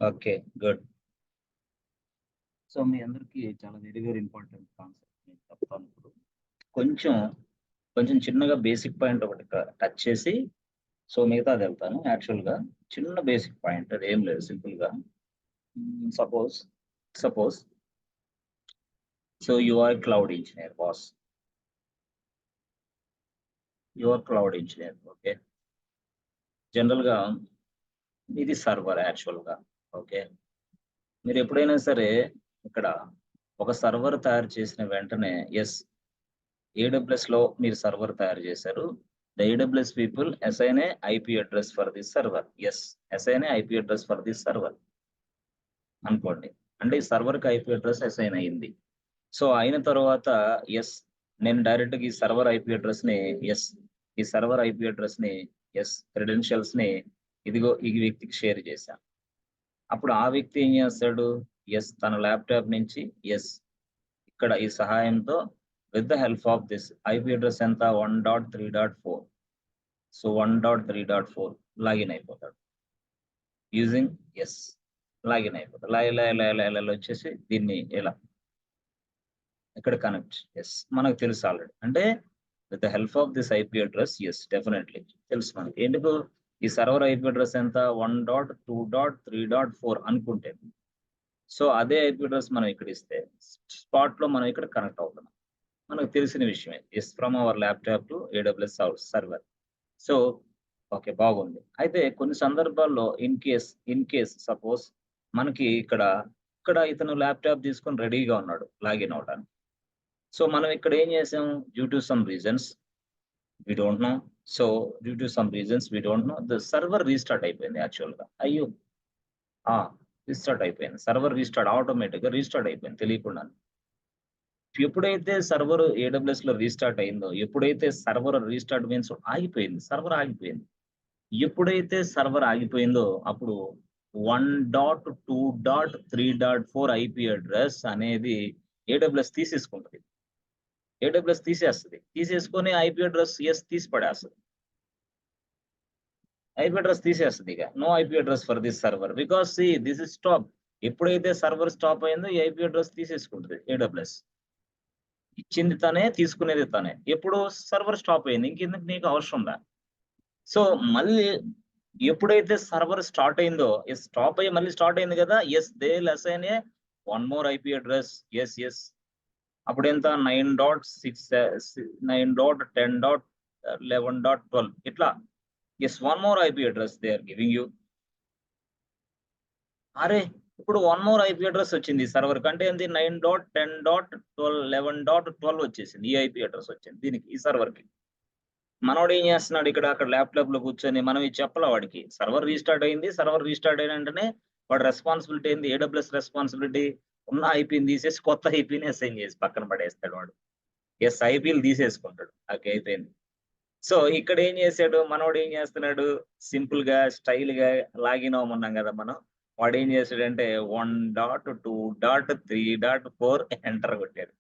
Okay. Good. So మీ అందరికీ చాలా very important concept నేను చెప్తాను ఇప్పుడు. కొంచెం, కొంచెం చిన్నగా బేసిక్ పాయింట్ ఒకటి టచ్ చేసి సో మిగతాది వెళ్తాను. యాక్చువల్‌గా చిన్న బేసిక్ పాయింట్ అదేం లేదు సింపుల్‌గా. Suppose, suppose so you are cloud engineer boss. You are cloud engineer. Okay. జనరల్‌గా ఇది సర్వర్ యాక్చువల్‌గా. ఓకే. మీరు ఎప్పుడైనా సరే ఇక్కడ ఒక సర్వర్ తయారు చేసిన వెంటనే ఏడబ్ల్యూఎస్‌లో మీరు సర్వర్ తయారు చేశారు. The AWS people assign A IP address for this server. Assign A IP address for this server అనుకోండి. అంటే ఈ సర్వర్‌కి ఐపీ అడ్రెస్ అసైన్ అయింది. సో అయిన తర్వాత యెస్ నేను డైరెక్ట్‌గా ఈ సర్వర్ ఐపీ అడ్రెస్‌ని యెస్ ఈ సర్వర్ ఐపీ అడ్రెస్‌ని క్రెడెన్షియల్స్‌ని ఇదిగో ఈ వ్యక్తికి షేర్ చేశా. అప్పుడు ఆ వ్యక్తి ఏం చేస్తాడు? తన ల్యాప్‌టాప్ నుంచి ఇక్కడ ఈ సహాయంతో with the help of this IP address ఎంత 1.3.4. సో 1.3.4 లాగిన్ అయిపోతాడు. యూజింగ్ లాగిన్ అయిపోతాడు. ఇలా వచ్చేసి దీన్ని ఇలా ఇక్కడ కనెక్ట్. మనకు తెలుసు ఆల్రెడీ. అంటే with the help of this IP address definitely తెలుసు మనకి. ఎందుకు? ఈ సర్వర్ ఐపీ అడ్రెస్ ఎంత 1.2.3.4 అనుకుంటే. సో అదే ఐపీ అడ్రెస్ మనం ఇక్కడ ఇస్తే స్పాట్‌లో మనం ఇక్కడ కనెక్ట్ అవుతున్నాం. మనకు తెలిసిన విషయమే. From our laptop to AWS server. So okay. బాగుంది. అయితే కొన్ని సందర్భాల్లో ఇన్ కేస్ సపోజ్ మనకి ఇక్కడ ఇతను ల్యాప్‌టాప్ తీసుకొని రెడీగా ఉన్నాడు లాగిన్ అవ్వడానికి. సో మనం ఇక్కడ ఏం చేసాం? Due to some reasons we don't know. So due to some reasons we don't know the server restart అయిపోయింది యాక్చువల్‌గా. అయ్యో! ఆ! రీస్టార్ట్ అయిపోయింది. సర్వర్ ఆటోమేటిక్‌గా రీస్టార్ట్ అయిపోయింది తెలియకుండానే. ఎప్పుడైతే సర్వర్ ఏడబ్ల్యూఎస్‌లో రీస్టార్ట్ అయిందో, ఎప్పుడైతే సర్వర్ రీస్టార్ట్ మీన్స్ ఆగిపోయింది. సర్వర్ ఆగిపోయింది. ఎప్పుడైతే సర్వర్ ఆగిపోయిందో అప్పుడు 1.2.3.4 ఐపీ అడ్రెస్ అనేది ఏడబ్ల్యూఎస్ తీసేసుకుంటది. ఏడబ్ల్యూఎస్ తీసేస్తది. తీసేసుకొని ఐపీ అడ్రెస్ తీసి పడేస్తది. ఐపీ అడ్రెస్ తీసేస్తదిక. No IP address for this server. Because this is stop. ఎప్పుడైతే సర్వర్ స్టాప్ అయిందో ఈ ఐపీ అడ్రెస్ తీసేసుకుంటది ఏడబ్ల్యూఎస్. ఇచ్చింది తనే, తీసుకునేది తనే. ఎప్పుడు సర్వర్ స్టాప్ అయింది. ఇంకెందుకు నీకు అవసరంలా. సో మళ్ళీ ఎప్పుడైతే సర్వర్ స్టార్ట్ అయిందో, స్టాప్ అయ్యి మళ్ళీ స్టార్ట్ అయింది కదా! They will assign a one more IP address. అప్పుడెంత 9.10.11.12 ఇట్లా. One more IP address they are giving you. అరే! ఇప్పుడు వన్ మోర్ ఐపీ అడ్రెస్ వచ్చింది సర్వర్ కంటే ఏంది 9.10.12 వచ్చేసింది. ఈ ఐపీ అడ్రెస్ వచ్చింది దీనికి ఈ సర్వర్‌కి. మనోడు ఏం చేస్తున్నాడు అక్కడ ల్యాప్‌టాప్‌లో కూర్చొని మనం ఇది చెప్పలా వాడికి. సర్వర్ రీస్టార్ట్ అయింది. సర్వర్ రీస్టార్ట్ అయిన వెంటనే వాడి రెస్పాన్సిబిలిటీ ఏంది? ఏడబ్ల్యూఎస్ రెస్పాన్సిబిలిటీ ఉన్న ఐపీని తీసేసి కొత్త ఐపీని అసైన్ చేసి పక్కన పడేస్తాడు వాడు. ఐపీలు తీసేసుకుంటాడు. ఓకే. అయిపోయింది. సో ఇక్కడ ఏం చేసాడు మనోడు ఏం చేస్తున్నాడు? సింపుల్‌గా, స్టైల్‌గా లాగిన్ అవ్వమన్నాం కదా మనం. వాడేం చేసాడంటే 1.2.3.4 ఎంటర్ కొట్టాడు.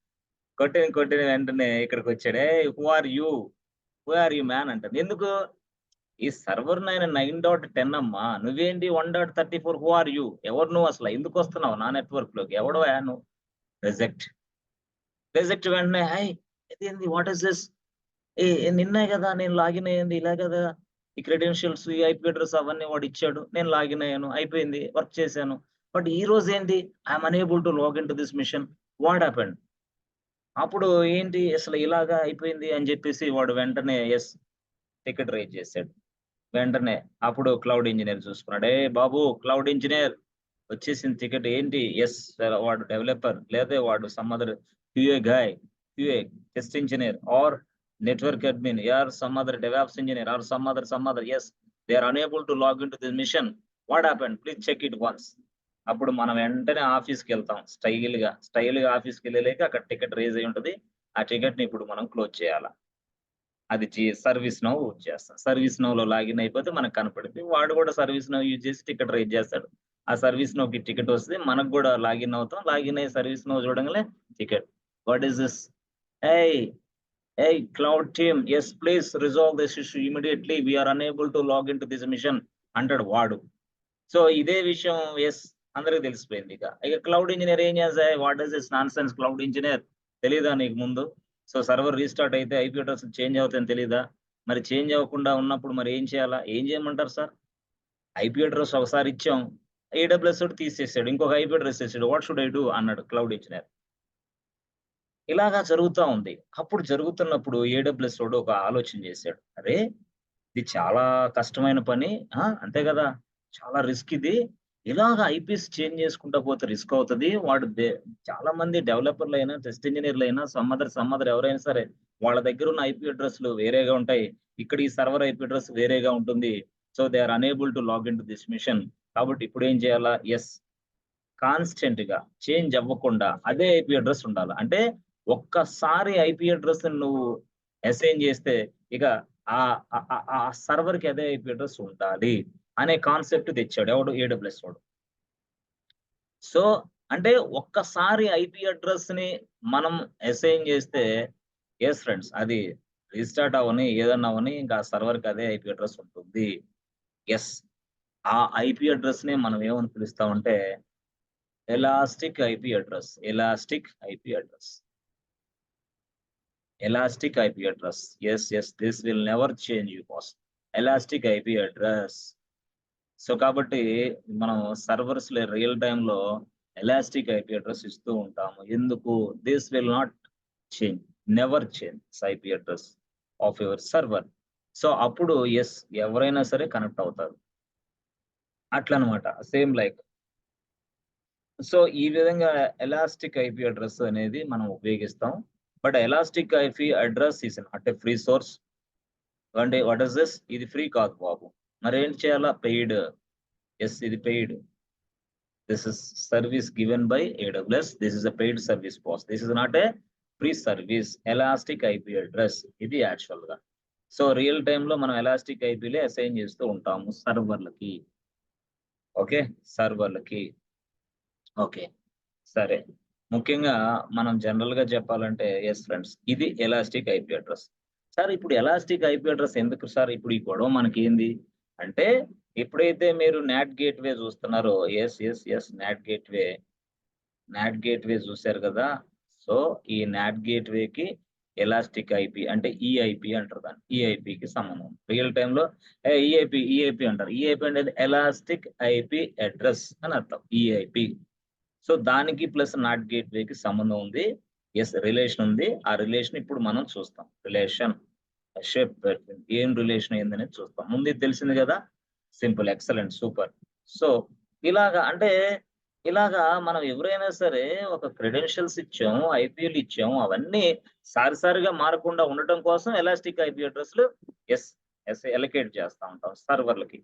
కొట్టిన వెంటనే ఇక్కడికొచ్చాడు. "ఏయ్! హూ ఆర్ యూ మ్యాన్" అంటాను. ఎందుకు? ఈ సర్వర్ 9.10 అమ్మా. నువ్వేంటి 1.34 హూ ఆర్ యూ? ఎవరు నువ్వసల? ఎందుకొస్తున్నావు నా నెట్‌వర్క్‌లోకి? ఎవడివయ్యా నువ్వు? రిజెక్ట్. రిజెక్ట్ వెంటనే ఇదేంది? What is this? నిన్నే కదా నేను లాగిన్ అయ్యింది. ఇలా కదా! ఈ క్రెడెన్షియల్స్, ఈ ఐపీ అడ్రెస్ అవన్నీ వాడిచ్చాడు. నేను లాగిన్ అయ్యాను. అయిపోయింది. వర్క్ చేశాను. బట్ ఈరోజేంటి? I am unable to log into this machine. What happened? అప్పుడు ఏంటి అసలు ఇలాగా అయిపోయింది అని చెప్పేసి వాడు వెంటనే టికెట్ రైజ్ చేసాడు. వెంటనే అప్పుడు క్లౌడ్ ఇంజినీర్ చూసుకున్నాడు. బాబు క్లౌడ్ ఇంజినీర్ వచ్చేసింది టికెట్ ఏంటి? వాడు డెవలపర్ లేదా వాడు some other QA guy, QA test engineer or network admin some other DevOps engineer or some other they are unable to log into this machine. What happened? Please check it once. అప్పుడు మనం వెంటనే ఆఫీస్‌కెళ్తాం. స్టైల్‌గా ఆఫీస్‌కెళ్ళలేక అక్కడ ticket rise అయ్యి ఉంటది. ఆ టికెట్‌ని ఇప్పుడు మనం క్లోజ్ చేయాల. అది సర్వీస్ నౌ యూజ్ చేస్తాం. సర్వీస్ నౌలో లాగిన్ అయిపోతే మనకు కనపడుద్ది. వాడు కూడా సర్వీస్ నౌ యూజ్ చేసి టికెట్ రైజ్ చేస్తాడు. ఆ సర్వీస్ నౌకి టికెట్ వస్తది. మనకు కూడా లాగిన్ అవుతాం. లాగిన్ అయ్యి సర్వీస్ నౌ చూడంగానే టికెట్. What is this? ఏయ్! Cloud team please resolve this issue immediately. We are unable to log into this machine అంటాడు వాడు. సో ఇదే విషయం అందరికి తెలిసిపోయింది. ఇక క్లౌడ్ ఇంజినీర్ ఏం చేస్తాయి? What does this nonsense cloud engineer తెలీదా నీకు ముందు? సో సర్వర్ రీస్టార్ట్ అయితే ఐపీ అడ్రెస్ చేంజ్ అవుతాయని తెలీదా? మరి చేంజ్ అవ్వకుండా ఉన్నప్పుడు మరి ఏం చేయాలా? ఏం చేయమంటారు సార్? ఐపీ అడ్రెస్ ఒకసారి ఇచ్చాం. ఏడబ్ల్యూఎస్ ఓడు తీసేసాడు. ఇంకొక ఐపీ అడ్రెస్ ఇచ్చాడు. వాట్ షుడ్ ఐ డూ అన్నాడు క్లౌడ్ ఇంజినీర్. ఇలాగా జరుగుతా ఉంది. అప్పుడు జరుగుతున్నప్పుడు ఏడబ్ల్యూఎస్ ఓడు ఒక ఆలోచన చేశాడు. అరే! ఇది చాలా కష్టమైన పని. అంతే గదా! చాలా రిస్క్ ఇది. ఇలాగ ఐపీస్ చేంజ్ చేసుకుంటా పోతే రిస్క్ అవుతది. వాడు చాలా మంది డెవలపర్‌లైనా, టెస్ట్ ఇంజినీర్‌లైనా సమ్ అదర్ ఎవరైనా సరే వాళ్ళ దగ్గరున్న ఐపీ అడ్రెస్‌లు వేరేగా ఉంటాయి. ఇక్కడ ఈ సర్వర్ ఐపీ అడ్రెస్ వేరేగా ఉంటుంది. So, they are unable to log into this machine. కాబట్టి ఇప్పుడేం చేయాలా? కాన్స్టెంట్‌గా చేంజ్ అవ్వకుండా అదే ఐపీ అడ్రెస్ ఉండాల. అంటే ఒక్కసారి ఐపీ అడ్రెస్‌ని నువ్వు అసైన్ చేస్తే ఇక ఆ సర్వర్‌కి అదే ఐపీ అడ్రెస్ ఉండాలి అనే కాన్సెప్ట్ తెచ్చాడు. ఎవడు? ఏడబ్ల్యూఎస్ వాడు. సో, అంటే ఒక్కసారి ఐపీ అడ్రెస్‌ని మనం అసైన్ చేస్తే ఫ్రెండ్స్ అది రీస్టార్ట్ అవ్వని, ఏదన్నా అవ్వని ఇంకా ఆ సర్వర్‌కి అదే ఐపీ అడ్రెస్ ఉంటుంది. యెస్. ఆ ఐపీ అడ్రెస్‌నే మనం ఏమని పిలుస్తామంటే elastic IP address. Elastic IP address. Elastic IP address. This will never change you boss. Elastic IP address. So, కాబట్టి మనం సర్వర్స్‌లో రియల్ టైమ్‌లో ఎలాస్టిక్ ఐపీ అడ్రెస్ ఇస్తూ ఉంటాము. ఎందుకు? This will not change. Never change IP address of your server. So, అప్పుడు ఎవరైనా సరే కనెక్ట్ అవుతారు. అట్లనమాట. సేమ్ లైక్ సో, ఈ విధంగా ఎలాస్టిక్ ఐపీ అడ్రెస్ అనేది మనం ఉపయోగిస్తాం. But elastic IP address is not a free source. అంటే వాట్ ఈస్ దిస్? ఇది ఫ్రీ కాదు బాబు. మరేంటి చేయాలా? పెయిడ్. ఇది paid. This is service given by AWS. This is a paid service boss. This is not a free service. Elastic IP address. ఇది యాక్చువల్‌గా. So, real టైమ్‌లో మనం ఎలాస్టిక్ ఐపీలే అసైన్ చేస్తూ ఉంటాము సర్వర్‌లకి. ఓకే. సర్వర్‌లకి. ఓకే. సరే. ముఖ్యంగా మనం జనరల్‌గా చెప్పాలంటే ఫ్రెండ్స్. ఇది ఎలాస్టిక్ ఐపీ అడ్రెస్. సార్ ఇప్పుడు ఎలాస్టిక్ ఐపీ అడ్రెస్ ఎందుకు సార్? ఇప్పుడు ఈ గొడవ మనకేంది? అంటే ఎప్పుడైతే మీరు నాట్ గేట్‌వే చూస్తున్నారో నాట్ గేట్‌వే. నాట్ గేట్‌వే చూసారు గదా! సో, ఈ నాట్ గేట్‌వేకి ఎలాస్టిక్ ఐపీ అంటే ఈఐపీ అంటారు దాన్ని. ఈఐపీకి సంబంధం. రియల్ టైమ్‌లో ఈఐపీ అంటారు. ఈఐపీ అనేది ఎలాస్టిక్ ఐపీ అడ్రెస్ అని అర్థం. ఈఐపీ. సో, దానికి ప్లస్ నాట్ గేట్‌వేకి సంబంధం ఉంది. రిలేషన్ ఉంది. ఆ రిలేషన్ ఇప్పుడు మనం చూస్తాం. ఏం రిలేషన్ అయిందనేది చూస్తాం. ముందు ఇది తెలిసింది గదా! సింపుల్. ఎక్సలెంట్. సూపర్. సో, ఇలాగా అంటే ఇలాగా మనం ఎవరైనా సరే ఒక క్రెడెన్షియల్స్ ఇచ్చాం, ఐపీలు ఇచ్చాం. అవన్నీ సారిసారిగా మారకుండా ఉండటం కోసం ఎలాస్టిక్ ఐపీ అడ్రెస్‌లు యెస్. అలొకేట్ చేస్తా ఉంటాం సర్వర్‌లకి.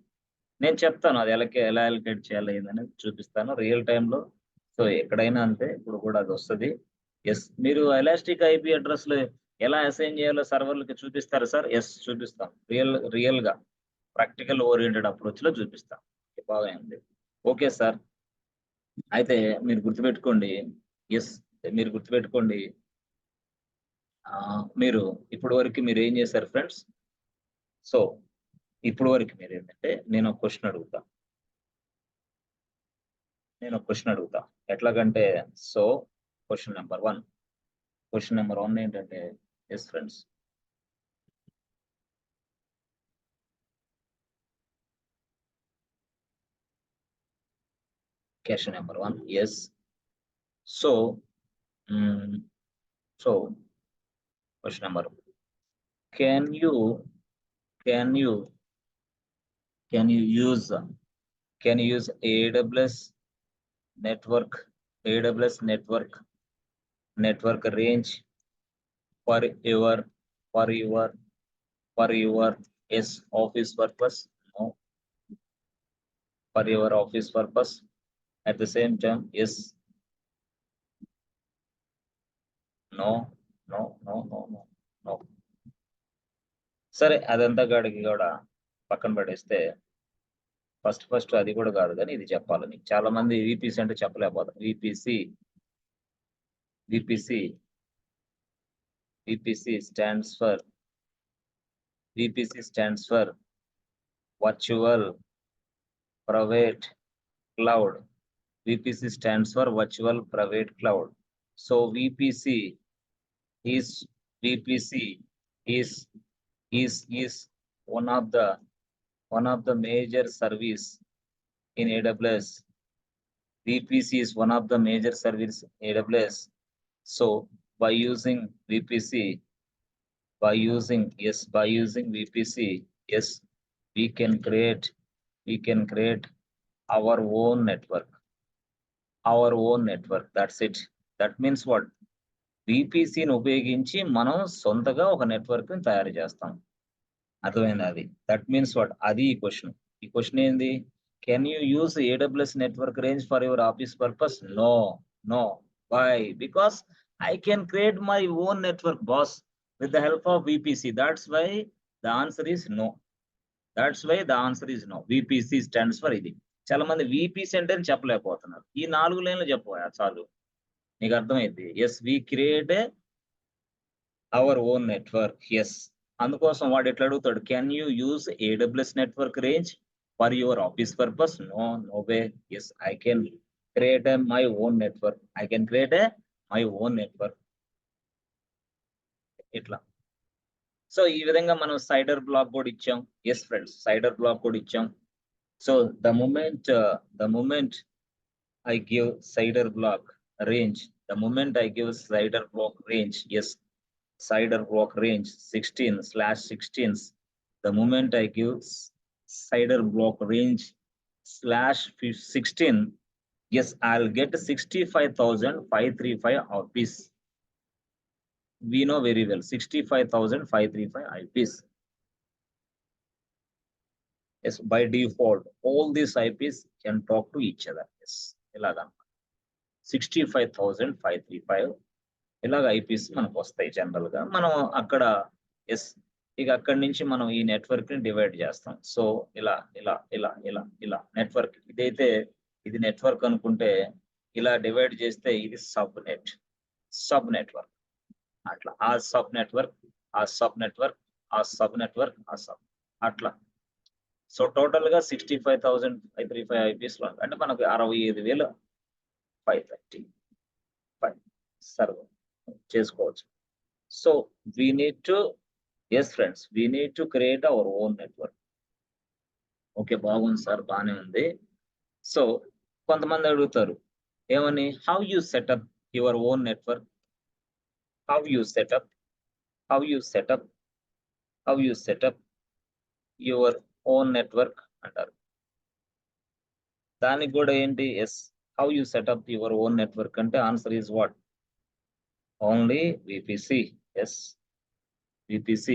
నేను చెప్తాను అది ఎలా అలొకేట్ చేయాలి ఏందనేది చూపిస్తాను రియల్ టైమ్‌లో. సో, ఎక్కడైనా అంతే. ఇప్పుడు కూడా అదొస్తది. మీరు ఎలాస్టిక్ ఐపీ అడ్రెస్‌లు ఎలా అసైన్ చేయాలో సర్వర్‌లకి చూపిస్తారా సార్? చూపిస్తాం. రియల్‌గా ప్రాక్టికల్ ఓరియెంటెడ్ అప్రోచ్‌లో చూపిస్తాం. బాగానే ఉంది. Okay sir. అయితే మీరు గుర్తుపెట్టుకోండి. యెస్. మీరు గుర్తుపెట్టుకోండి. మీరు ఇప్పటి వరకు మీరేం చేశారు ఫ్రెండ్స్? సో, ఇప్పటి వరకు మీరేంటంటే నేనొక క్వెషన్ అడుగుతా. ఎట్లాగంటే so, question number 1. Question number 1 ఏంటంటే friends. Question number 1 so, hmm. So, question number can you can you can you use network AWS network range for your for your for your office purpose? No. For your office purpose? At the same time, yes. No. No. No. No. No. No. సరే అదంతా గాడికి కూడా పక్కన పడేస్తే first అది కూడా కాదు కానీ ఇది చెప్పాలి నీకు. చాలా మంది వీపీసీ అంటే చెప్పలేకపోతారు. VPC stands for virtual private cloud. VPC stands for virtual private cloud. So VPC is one of the major service in AWS. VPC is one of the major service in AWS. So by using VPC, by using VPC, yes, we can create our own network. That's it. That means what? VPCని ఉపయోగించి మనం సొంతగా ఒక network తయారు చేస్తాం. అర్థమైంది అది. That means what? అది ఈ క్వశ్చన్. ఈ క్వశ్చన్ ఏంది? Can you use AWS network range for your office purpose? No. Why? Because I can create my own network, boss, with the help of VPC. That's why the answer is no. VPC stands for ఇది. చాలా మంది VPC అంటే చెప్పలేకపోతున్నారు. ఈ 4 లైన్లు చెప్పబోయా చాలు, నీకు అర్థమైంది. Yes, we create our own network. Yes, అందుకోసం వాడు ఎట్లా అడుగుతాడు? Can you use AWS network range for your office purpose? No way. Yes, I can create my own network. ఇట్లా. సో ఈ విధంగా మనం సైడర్ బ్లాక్ కూడా ఇచ్చాం. ఎస్ ఫ్రెండ్స్, సైడర్ బ్లాక్ కూడా ఇచ్చాం. So the moment I give cider block range, yes, cider block range 16/16. The moment I give cider block range /16, yes, I'll get 65,535 IPs. We know very well 65,535 IPs. Yes, by default, all these IPs can talk to each other. Yes, ఇలాగా 65,535 ఇలాగ IPs మనకు వస్తాయి general గా. మనం అక్కడ yes, ఇక అక్కడి నుంచి మనం ఈ నెట్వర్క్ ని డివైడ్ చేస్తాం. సో ఇలా నెట్వర్క్, ఇదైతే ఇది నెట్వర్క్ అనుకుంటే, ఇలా డివైడ్ చేస్తే ఇది సబ్ నెట్వర్క్. అట్లా ఆ సబ్ నెట్వర్క్ అట్లా. సో టోటల్ గా 65,535 IPs లో అంటే మనకు 65,535 సర్వర్ చేసుకోవచ్చు. So we need to, yes friends, we need to create our own network. Okay, బాగుంది సార్, బాగానే ఉంది. సో కొంతమంది అడుగుతారు ఏమని, how you set up your own network, how you set up your own network అంటారు. దానికి కూడా ఏంటి, yes, how you set up your own network అంటే answer is what? Only VPC. Yes, VPC.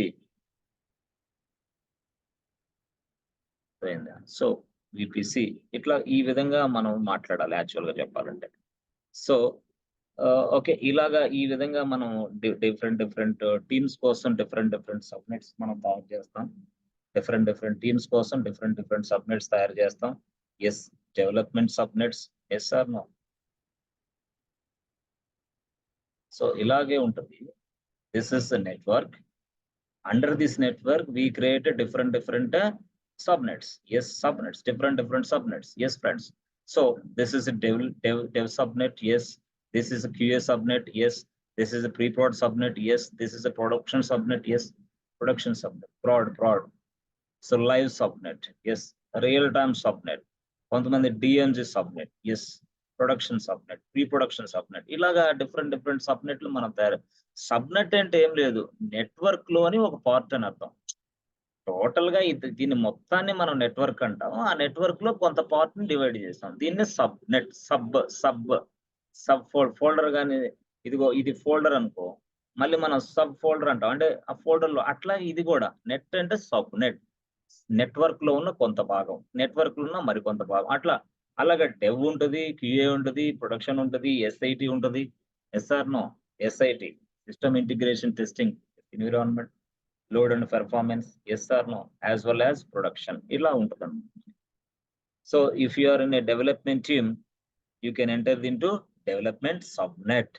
So VPC ఇట్లా ఈ విధంగా మనం మాట్లాడాలి యాక్చువల్ గా చెప్పాలంటే. సో ఓకే, ఇలాగా ఈ విధంగా మనం డిఫరెంట్ టీమ్స్ కోసం డిఫరెంట్ సబ్నెట్స్ మనం తయారు చేస్తాం. డిఫరెంట్ టీమ్స్ కోసం డిఫరెంట్ సబ్నెట్స్ తయారు చేస్తాం. Yes, development subnets. Yes or no? So ఇలాగే ఉంటుంది. This is the network. Under this network we create different subnets. Yes, subnets, different subnets. Yes friends. So this is a dev subnet. Yes, this is a QA subnet. Yes, this is a pre-prod subnet. Yes, this is a production subnet. Yes, production subnet. Prod. So live subnet. Yes, real time subnet. కొంతమంది DMG subnet. Yes, production subnet, pre-production subnet, ఇలాగా different సబ్నెట్లు మనం తయారు. Subnet అంటే ఏం లేదు, network లోని ఒక part అని అర్థం. టోటల్ గా దీన్ని మొత్తాన్ని మనం నెట్వర్క్ అంటాం. ఆ నెట్వర్క్ లో కొంత పార్ట్ ని డివైడ్ చేస్తాం. దీన్ని సబ్నెట్, సబ్ ఫోల్డర్ గానీ, ఇదిగో ఇది ఫోల్డర్ అనుకో, మళ్ళీ మనం సబ్ ఫోల్డర్ అంటాం. అంటే ఆ ఫోల్డర్ లో అట్లా ఇది కూడా నెట్ అంటే సబ్నెట్, నెట్వర్క్ లో ఉన్న కొంత భాగం, నెట్వర్క్ లో ఉన్న మరికొంత భాగం. అట్లా అలాగే డెవ్ ఉంటుంది, QA ఉంటుంది, ప్రొడక్షన్ ఉంటుంది, SIT ఉంటుంది. SR నో? SIT, system integration testing environment, load and performance. SR నో? As well as production. ఇలా ఉంటుంది. So if you are in a development team, you can enter into development subnet.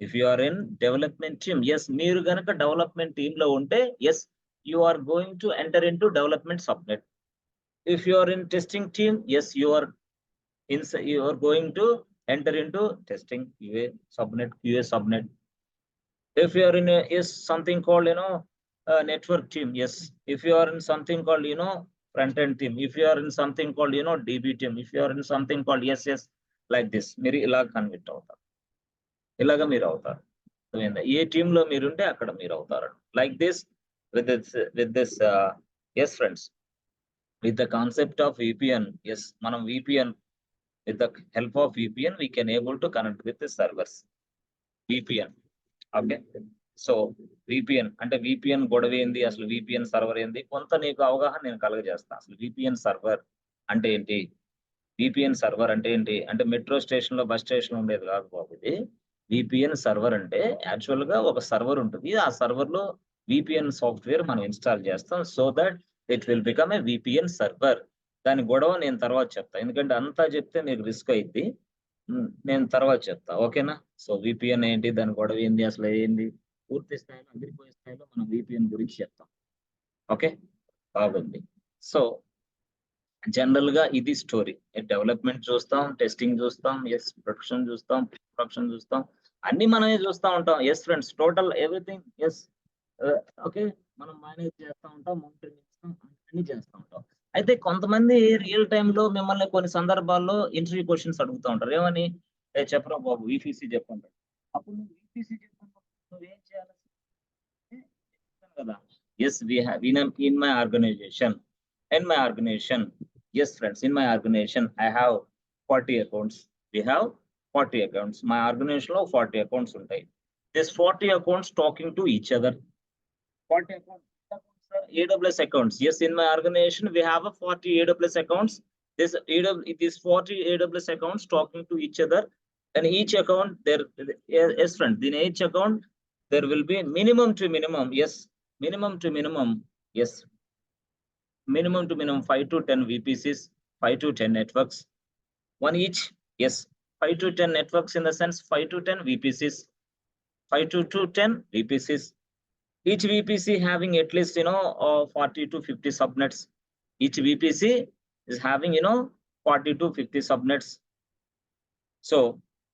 If you are in development team, yes, మీరు కనుక development team లో ఉంటే, yes, you are going to enter into development subnet. If you are in testing team, yes, you are You are going to enter into testing QA subnet, QA subnet. If you are in something called, network team, yes. If you are in something called, front end team, if you are in something called, DB team, if you are in something called yes, like this, మీరు ఇలా convict అవుతారు, ఇలాగా మీరు అవుతారు. ఏ team లో మీరుంటే అక్కడ మీరు అవుతారు. Like this with this yes friends, with the concept of VPN, yes, మనం VPN, with the help of VPN we can able to connect with the servers. VPN, okay. So VPN అంటే VPN గొడవ ఏంది, అసలు VPN server ఏంది, కొంత నీకు అవగాహన నేను కలగజేస్తాను. అసలు VPN సర్వర్ అంటే ఏంటి, VPN సర్వర్ అంటే ఏంటి అంటే మెట్రో స్టేషన్ లో, బస్ స్టేషన్ ఉండేది కాదు బాబు ఇది. VPN సర్వర్ అంటే యాక్చువల్ గా ఒక సర్వర్ ఉంటుంది. ఆ సర్వర్ లో VPN సాఫ్ట్వేర్ మనం ఇన్స్టాల్ చేస్తాం, so that it will become a VPN server. దాని గొడవ నేను తర్వాత చెప్తా, ఎందుకంటే అంతా చెప్తే మీకు రిస్క్ అయింది. నేను తర్వాత చెప్తా, ఓకేనా. సో VPN ఏంటి, దాని గొడవ ఏంది, అసలు ఏంది, పూర్తి స్థాయిలో అదిరిపోయే స్థాయిలో మనం VPN గురించి చెప్తాం. ఓకే, బాగుంది. సో జనరల్ గా ఇది స్టోరీ. డెవలప్మెంట్ చూస్తాం, టెస్టింగ్ చూస్తాం, ఎస్ ప్రొడక్షన్ చూస్తాం, అన్ని మనమే చూస్తూ ఉంటాం. Yes friends, total everything yes. Okay, మనం మేనేజ్ చేస్తూ ఉంటాం, మానిటరింగ్ చేస్తాం, అన్ని చేస్తూ ఉంటాం. అయితే కొంతమంది రియల్ టైంలో మిమ్మల్ని కొన్ని సందర్భాల్లో ఇంటర్వ్యూ క్వశ్చన్స్ అడుగుతూ ఉంటారు. ఏమని, చెప్పరా బాబు VPC చెప్పంటారు. అప్పుడు నువ్వు VPC చెప్పంటావు, నువ్వేం చేయాలి కదా. Yes we have in my organization, yes friends, in my organization I have 40 accounts. We have 40 accounts. My organization లో 40 accounts ఉంటాయి. This 40 accounts talking to each other. 40 accounts are AWS accounts. Yes, in my organization we have a 40 AWS accounts. This 40 AWS accounts talking to each other, and each account there, yes friends, in each account there will be minimum to minimum, yes, minimum to minimum, yes, minimum to minimum 5 to 10 VPCs, 5 to 10 networks, one each. Yes, 5 to 10 networks in the sense 5 to 10 VPCs, 5 to 10 VPCs. Each VPC having at least 40 to 50 subnets. Each VPC is having 40 to 50 subnets. So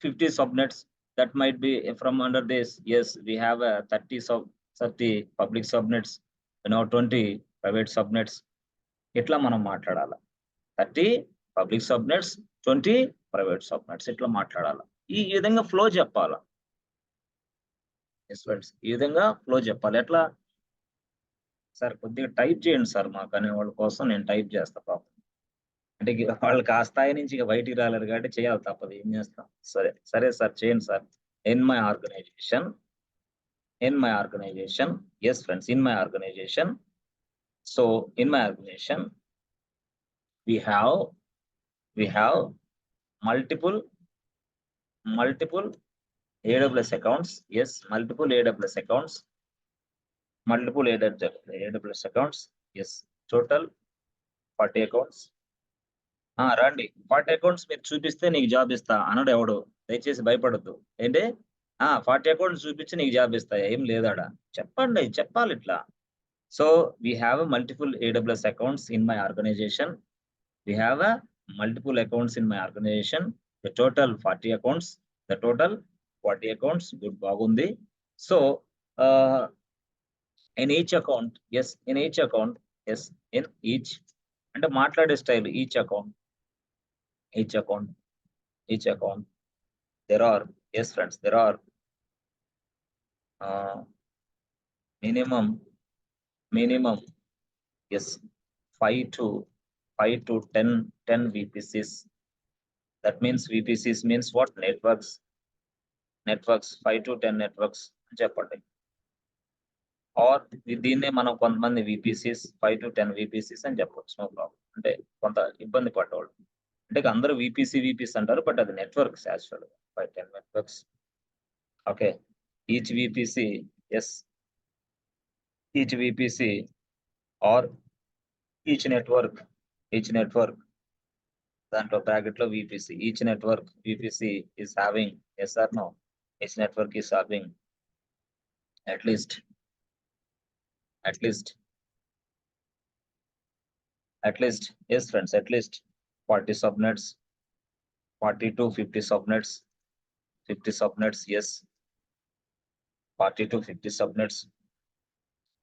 50 subnets, that might be from under this. Yes, we have 30 public subnets, 20 private subnets. ఇట్లా మనం మాట్లాడాలి. 30 public subnets, 20 private subnets, ఇట్లా మాట్లాడాలి. ఈ విధంగా flow చెప్పాలా. ఈ విధంగా ఫ్లో చెప్పాలి. ఎట్లా సార్, కొద్దిగా టైప్ చేయండి సార్ మాకు అనే వాళ్ళ కోసం నేను టైప్ చేస్తా పాపం. అంటే వాళ్ళకి ఆ స్థాయి నుంచి ఇక బయటికి రాలేరు కాబట్టి చేయాలి, తప్పదు, ఏం చేస్తాం. సరే సార్, చేయండి sir. In my organization, yes friends, in my organization. So in my organization we have multiple AWS accounts. Yes, multiple AWS accounts. Yes, total 40 accounts. రండి, 40 accounts మీరు చూపిస్తే నీకు జాబ్ ఇస్తా అన్నాడు ఎవడు. దయచేసి భయపడద్దు. ఏంటి 40 accounts చూపించి నీకు జాబ్ ఇస్తా, ఏం లేదాడా, చెప్పాలి ఇట్లా. So we have multiple AWS accounts in my organization. We have multiple accounts in my organization. The total 40 accounts. Good, bagundi. So in each account, yes, in each, and the matlade style, each account, there are, yes friends, there are minimum, yes, 5 to 10 VPCs. That means VPCs means what? Networks, 5 to 10 networks చెప్పండి. Are దీన్నే మనం కొంతమంది VPCs 5 to 10 VPCs అని చెప్పొచ్చు, no problem. అంటే కొంత ఇబ్బంది పడ్డవాళ్ళు, అంటే అందరూ VPC అంటారు, బట్ అది networks actual 5-10 networks. Okay, each VPC, yes, each VPC or each network, దాంట్లో బ్రాకెట్ లో VPC, each network VPC is having, yes or no, each network is having at least yes friends, at least 40 subnets, 40 to 50 subnets. 50 subnets, yes. 40 to 50 subnets.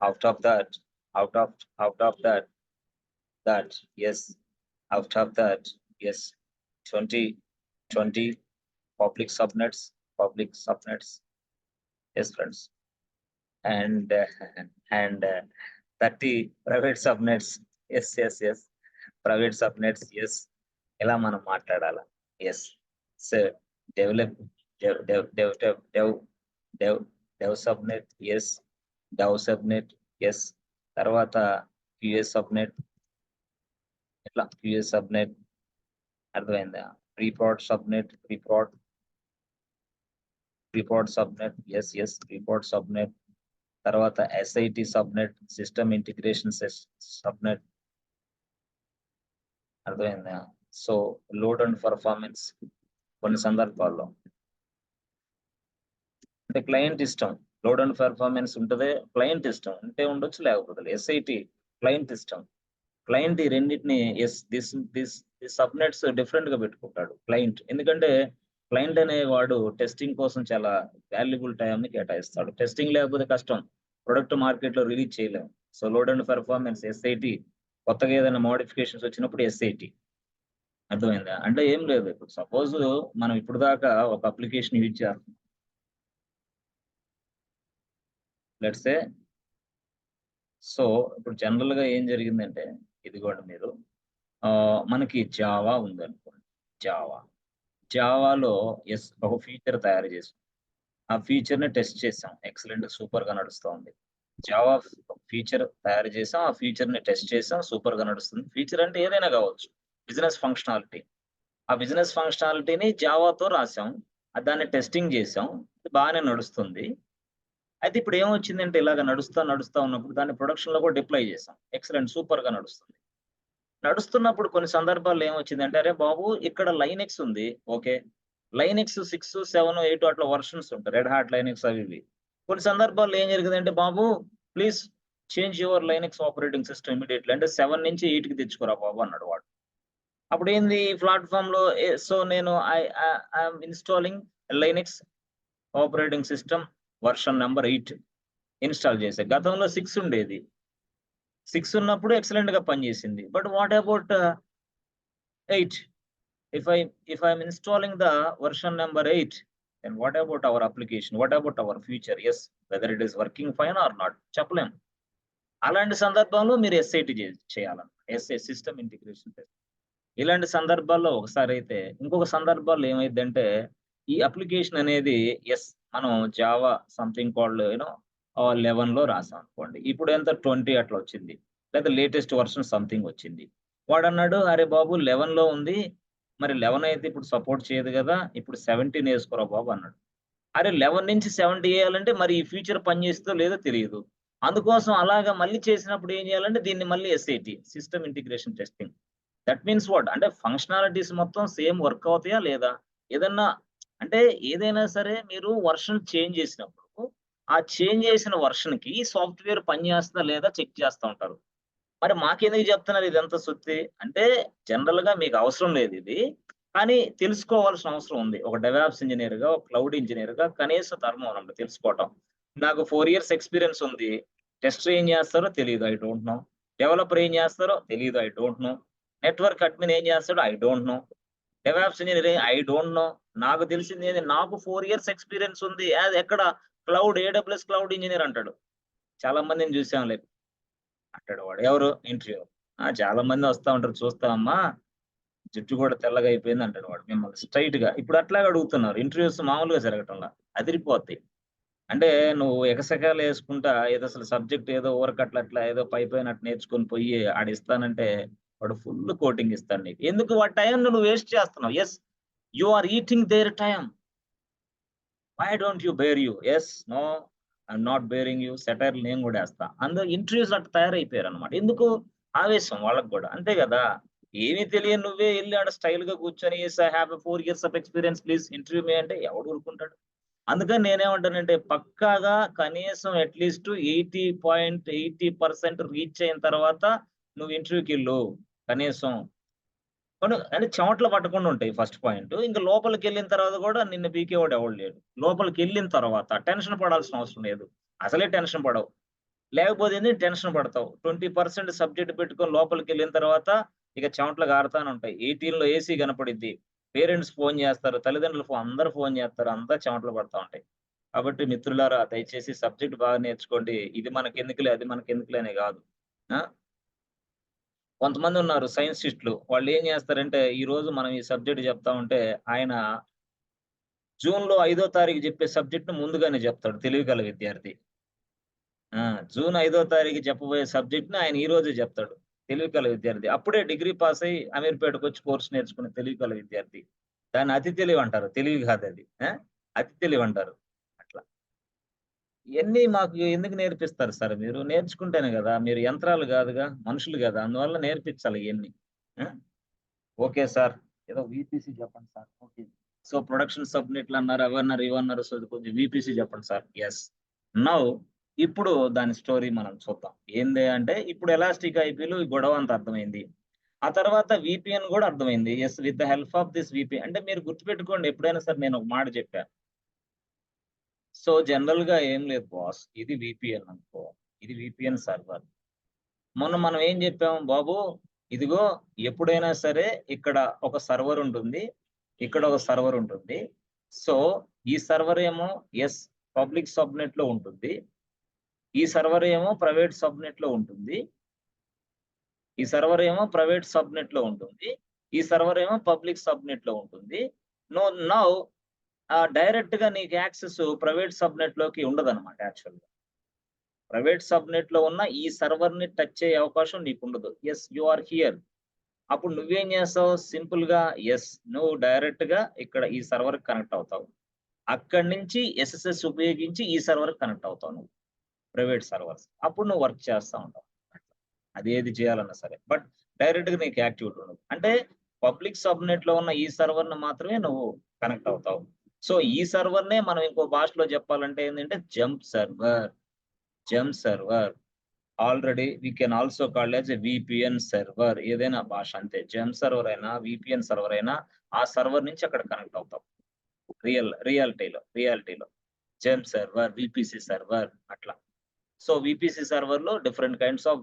Out of that, yes. Out of that, yes. 20 public subnets. Yes, friends. And 30 private subnets. Yes. Private subnets, yes. ఎలా మనం మాట్లాడాలా? Yes. So develop dev subnet, yes. DAO subnet, yes. తర్వాత QS subnet, ఇట్లా QS subnet అర్థమైందా? Pre-prod subnet, yes. Pre-prod subnet. తర్వాత SIT subnet, system integration subnet, అర్థమైందా? So load and performance కొన్ని సందర్భాల్లో అంటే క్లయింట్ ఇష్టం, లోడ్ అండ్ పెర్ఫార్మెన్స్ ఉంటుంది, క్లయింట్ ఇష్టం ఉంటే ఉండొచ్చు లేకపోతే SIT క్లయింట్ ఇష్టం. క్లయింట్ ఈ రెండింటిని దిస్ సబ్నెట్స్ డిఫరెంట్ గా పెట్టుకుంటాడు క్లయింట్. ఎందుకంటే క్లయింట్ అనేవాడు టెస్టింగ్ కోసం చాలా వాల్యుబుల్ టైంని కేటాయిస్తాడు. టెస్టింగ్ లేకపోతే కష్టం, ప్రొడక్ట్ మార్కెట్ లో రిలీజ్ చేయలేము. So load and performance SIT, కొత్తగా ఏదైనా మోడిఫికేషన్స్ వచ్చినప్పుడు SIT. అర్థమైందా? అంటే ఏం లేదు, ఇప్పుడు సపోజ్ మనం ఇప్పుడు దాకా ఒక అప్లికేషన్ యూజ్ చేస్తాం, లెట్స్ సే. సో ఇప్పుడు జనరల్ గా ఏం జరిగిందంటే, ఇదిగోండి మీరు మనకి జావా ఉందనుకోండి. జావాలో ఎస్ ఒక ఫీచర్ తయారు చేసాం, ఆ ఫీచర్ ని టెస్ట్ చేసాం, ఎక్సలెంట్ సూపర్ గా నడుస్తుంది. జావా ఫీచర్ తయారు చేసాం, ఆ ఫీచర్ ని టెస్ట్ చేసాం, సూపర్ గా నడుస్తుంది. ఫీచర్ అంటే ఏదైనా కావచ్చు, బిజినెస్ ఫంక్షనాలిటీ. ఆ బిజినెస్ ఫంక్షనాలిటీని జావాతో రాసాం, దాన్ని టెస్టింగ్ చేసాం, బాగానే నడుస్తుంది. అయితే ఇప్పుడు ఏమొచ్చిందంటే, ఇలాగ నడుస్తా ఉన్నప్పుడు దాన్ని ప్రొడక్షన్ లో కూడా డిప్లాయ్ చేసాం, ఎక్సలెంట్ సూపర్ గా నడుస్తుంది. నడుస్తున్నప్పుడు కొన్ని సందర్భాల్లో ఏమొచ్చిందంటే, అరే బాబు ఇక్కడ లైనెక్స్ ఉంది, ఓకే. లైనెక్స్ 6, 7, 8 అట్లా వర్షన్స్ ఉంటాయి, రెడ్ హాట్ లైనెక్స్ అవి ఇవి. కొన్ని సందర్భాల్లో ఏం జరిగిందంటే, బాబు please change your Linux operating system immediately, అంటే 7 నుంచి 8కి తెచ్చుకోరా బాబు అన్నాడు వాడు. అప్పుడు ఏంది ప్లాట్ఫామ్ లో, సో నేను I'm installing Linux operating system version number 8 install చేసే. గతంలో 6 ఉండేది, 6 ఉన్నప్పుడు ఎక్సలెంట్ గా పనిచేసింది. But what about 8? If I'm installing the version number 8, then what about our application? What about our future? Yes, whether it is working fine or not, చెప్పలేం. అలాంటి సందర్భంలో మీరు SIT చేయాలన్నమాట, సిస్టమ్ ఇంటిగ్రేషన్ టెస్ట్. ఇలాంటి సందర్భాల్లో ఒకసారి అయితే, ఇంకొక సందర్భాల్లో ఏమైందంటే, ఈ అప్లికేషన్ అనేది మనం జావా సంథింగ్ కాల్డ్ 11 లో రాసాం అనుకోండి, ఇప్పుడు ఎంత 20 అట్లా వచ్చింది, లేదా లేటెస్ట్ వర్షన్ సంథింగ్ వచ్చింది. వాడు అన్నాడు, అరే బాబు 11 లో ఉంది, మరి 11 అయితే ఇప్పుడు సపోర్ట్ చేయదు కదా, ఇప్పుడు 17 వేసుకోరా బాబు అన్నాడు. అరే 11 నుంచి 70 వేయాలంటే మరి ఈ ఫీచర్ పనిచేస్తుందో లేదో తెలియదు. అందుకోసం అలాగా మళ్ళీ చేసినప్పుడు ఏం చేయాలంటే, దీన్ని మళ్ళీ SIT, system integration testing. That means what అంటే, ఫంక్షనాలిటీస్ మొత్తం సేమ్ వర్క్ అవుతాయా లేదా, ఏదన్నా అంటే ఏదైనా సరే మీరు వర్షన్ చేంజ్ చేసినప్పుడు, ఆ చేంజ్ చేసిన వర్షన్ కి సాఫ్ట్వేర్ పనిచేస్తుందా లేదా చెక్ చేస్తా ఉంటారు. మరి మాకెందుకు చెప్తున్నారు ఇదంతా సుత్తి అంటే, జనరల్ గా మీకు అవసరం లేదు ఇది, కానీ తెలుసుకోవాల్సిన అవసరం ఉంది. ఒక డెవలప్స్ ఇంజనీర్ గా, ఒక క్లౌడ్ ఇంజనీర్ గా కనీస ధర్మం అన్నమాట తెలుసుకోవటం. నాకు 4 ఇయర్స్ ఎక్స్పీరియన్స్ ఉంది. టెస్టర్ ఏం చేస్తారో తెలియదు, ఐ డోంట్ నో. డెవలపర్ ఏం చేస్తారో తెలియదు, I don't know. Network admin ఏం చేస్తాడో I don't know. Develops engineer I don't know. నాకు తెలిసింది ఏంది, నాకు 4 ఇయర్స్ ఎక్స్పీరియన్స్ ఉంది. ఎక్కడ క్లౌడ్, AWS క్లౌడ్ ఇంజనీర్ అంటాడు. చాలా మందిని చూసాంలే అంటాడు వాడు. ఎవరు ఇంటర్వ్యూ, చాలా మంది వస్తా ఉంటారు చూస్తామమ్మా, జుట్టు కూడా తెల్లగా అయిపోయింది అంటాడు వాడు మిమ్మల్ని స్ట్రైట్ గా. ఇప్పుడు అట్లాగే అడుగుతున్నారు ఇంటర్వ్యూస్, మామూలుగా జరగటంలా, అదిరిపోద్ది. అంటే నువ్వు ఎకసకాలు వేసుకుంటా ఏదో అసలు సబ్జెక్ట్ ఏదో ఊరకట్ల అట్లా ఏదో పైన అట్లా నేర్చుకొని పోయి ఆడిస్తానంటే, వాడు ఫుల్ కోటింగ్ ఇస్తాడు నీకు. ఎందుకు వాడి టైం నువ్వు వేస్ట్ చేస్తున్నావు? You are eating their time. Why don't you bear you? No, I'm not bearing you. సెటైర్లు నేను కూడా వేస్తా. అందులో ఇంటర్వ్యూస్ అట్లా తయారైపోయారు అనమాట. ఎందుకు? ఆవేశం వాళ్ళకి కూడా, అంతే కదా. ఏమీ తెలియని నువ్వే వెళ్ళి ఆడ స్టైల్ గా కూర్చొని have 4 years of experience please interview me అంటే ఎవడు ఊరుకుంటాడు? అందుకని నేనేమంటానంటే, పక్కాగా కనీసం అట్లీస్ట్ 80% రీచ్ అయిన తర్వాత నువ్వు ఇంటర్వ్యూకి వెళ్ళు కనీసం. అంటే చెమటలు పట్టకుండా ఉంటాయి ఫస్ట్ పాయింట్. ఇంక లోపలికెళ్ళిన తర్వాత గూడా నిన్ను పీకేవాడు ఎవడు లేడు. లోపలికెళ్ళిన తర్వాత టెన్షన్ పడాల్సిన అవసరం లేదు. అసలే టెన్షన్ పడవు. లేకపోతే ఏంది టెన్షన్ పడతావు. 20% సబ్జెక్ట్ పెట్టుకొని లోపలికెళ్ళిన తర్వాత ఇక చెమటలు గారుతానే ఉంటాయి. 18లో ఏసీ కనపడిద్ది. పేరెంట్స్ ఫోను జేస్తారు. తల్లిదండ్రులు అందరూ ఫోను జేస్తారు. అంతా చెమటలు పడతా ఉంటాయి. కాబట్టి మిత్రులారా దయచేసి సబ్జెక్ట్ బాగా నేర్చుకోండి. ఇది మనకెందుకులే, అది మనకెందుకులే అని గాదు. ఆ! కొంతమందున్నారు సైన్సిస్టులు. వాళ్ళేం జేస్తారంటే, ఈరోజు మనం ఈ సబ్జెక్ట్ జెప్తా ఉంటే, ఆయన జూన్‌లో 5 తారీఖు జెప్పే సబ్జెక్ట్‌ని ముందుగానే జెప్తాడు తెలివిగల విద్యార్థి. ఆ! జూన్ 5 తారీఖు చెప్పబోయే సబ్జెక్ట్‌ని ఆయన ఈ రోజే జెప్తాడు. తెలివిగల విద్యార్థి. అప్పుడే డిగ్రీ పాస్ అయ్యి అమీర్‌పేటకొచ్చి కోర్స్ నేర్చుకునే తెలివిగల విద్యార్థి. దాన్ని అతి తెలివంటారు. తెలివి గాదది. ఆ! అతి తెలివంటారు. అట్లా. ఇయన్నీ మాకు ఎందుకు నేర్పిస్తారు సార్ మీరు? నేర్చుకుంటేనే గదా! మీరు యంత్రాలు గాదుగా, మనుషులు గదా! అందువల్ల నేర్పించాలి ఇయన్నీ. ఆ! Okay sir. ఏదో వీపీసీ చెప్పండి సార్. ఓకే. సో, ప్రొడక్షన్ సబ్‌నెట్‌లన్నారు, అవన్నారు, ఇవన్నారు. సో, కొంచెం వీపీసీ చెప్పండి సార్. యెస్. నౌ ఇప్పుడు దాని స్టోరీ మనం చూద్దాం. ఏంది అంటే ఇప్పుడు ఎలాస్టిక్ ఐపీలు ఈ గొడవ అంతా అర్థమైంది. ఆ తర్వాత వీపీఎన్ గూడా అర్థమైంది. Yes with the help of this VPN అంటే మీరు గుర్తుపెట్టుకోండి ఎప్పుడైనా సరే నేను ఒక మాట చెప్పా. సో, జనరల్‌గా ఏం లేదు బాస్. ఇది వీపీఎన్ అనుకో. ఇది వీపీఎన్ సర్వర్. మొన్న మనం ఏం జెప్పాం, బాబు ఇదిగో ఎప్పుడైనా సరే ఇక్కడ ఒక సర్వర్ ఉంటుంది. ఇక్కడ ఒక సర్వర్ ఉంటుంది. సో, ఈ సర్వర్ ఏమో యెస్ పబ్లిక్ సబ్‌నెట్‌లో ఉంటుంది. ఈ సర్వర్ ఏమో ప్రైవేట్ సబ్‌నెట్‌లో ఉంటుంది. ఈ సర్వర్ ఏమో ప్రైవేట్ సబ్‌నెట్‌లో ఉంటుంది. ఈ సర్వర్ ఏమో పబ్లిక్ సబ్‌నెట్‌లో ఉంటుంది. నో నౌ డైరెక్ట్‌గా నీకు యాక్సెస్ ప్రైవేట్ సబ్‌నెట్‌లోకి ఉండదన్నమాట యాక్చువల్‌గా. ప్రైవేట్ సబ్‌నెట్‌లో ఉన్న ఈ సర్వర్‌ని టచ్ అయ్యే అవకాశం నీకుండదు. Yes you are here. అప్పుడు నువ్వేం చేస్తావు? సింపుల్‌గా యెస్. నువ్వు డైరెక్ట్‌గా ఇక్కడ ఈ సర్వర్‌కి కనెక్ట్ అవుతావు. అక్కడి నుంచి ఎస్ఎస్ఎస్ ఉపయోగించి ఈ సర్వర్‌కి కనెక్ట్ అవుతావు నువ్వు. Private servers. అప్పుడు నువ్వు వర్క్ చేస్తా ఉంటావు. అదేది చేయాలన్నా సరే. బట్ డైరెక్ట్‌గా నీకు యాక్టివిటీ ఉండదు. అంటే పబ్లిక్ సబ్‌నెట్‌లో ఉన్న ఈ సర్వర్‌ని మాత్రమే నువ్వు కనెక్ట్ అవుతావు. సో, ఈ సర్వర్‌నే మనం ఇంకో భాషలో చెప్పాలంటే ఏందంటే jump server. Jump server. Already we can also called as a VPN server. ఏదైనా భాష అంతే. జెమ్ సర్వర్ అయినా, వీపీఎన్ సర్వర్ అయినా ఆ సర్వర్ నుంచి అక్కడ కనెక్ట్ అవుతాం. రియాలిటీలో. జెమ్ సర్వర్, వీపీసీ సర్వర్ అట్లా. సో, వీపీసీ సర్వర్‌లో డిఫరెంట్ కైండ్స్ ఆఫ్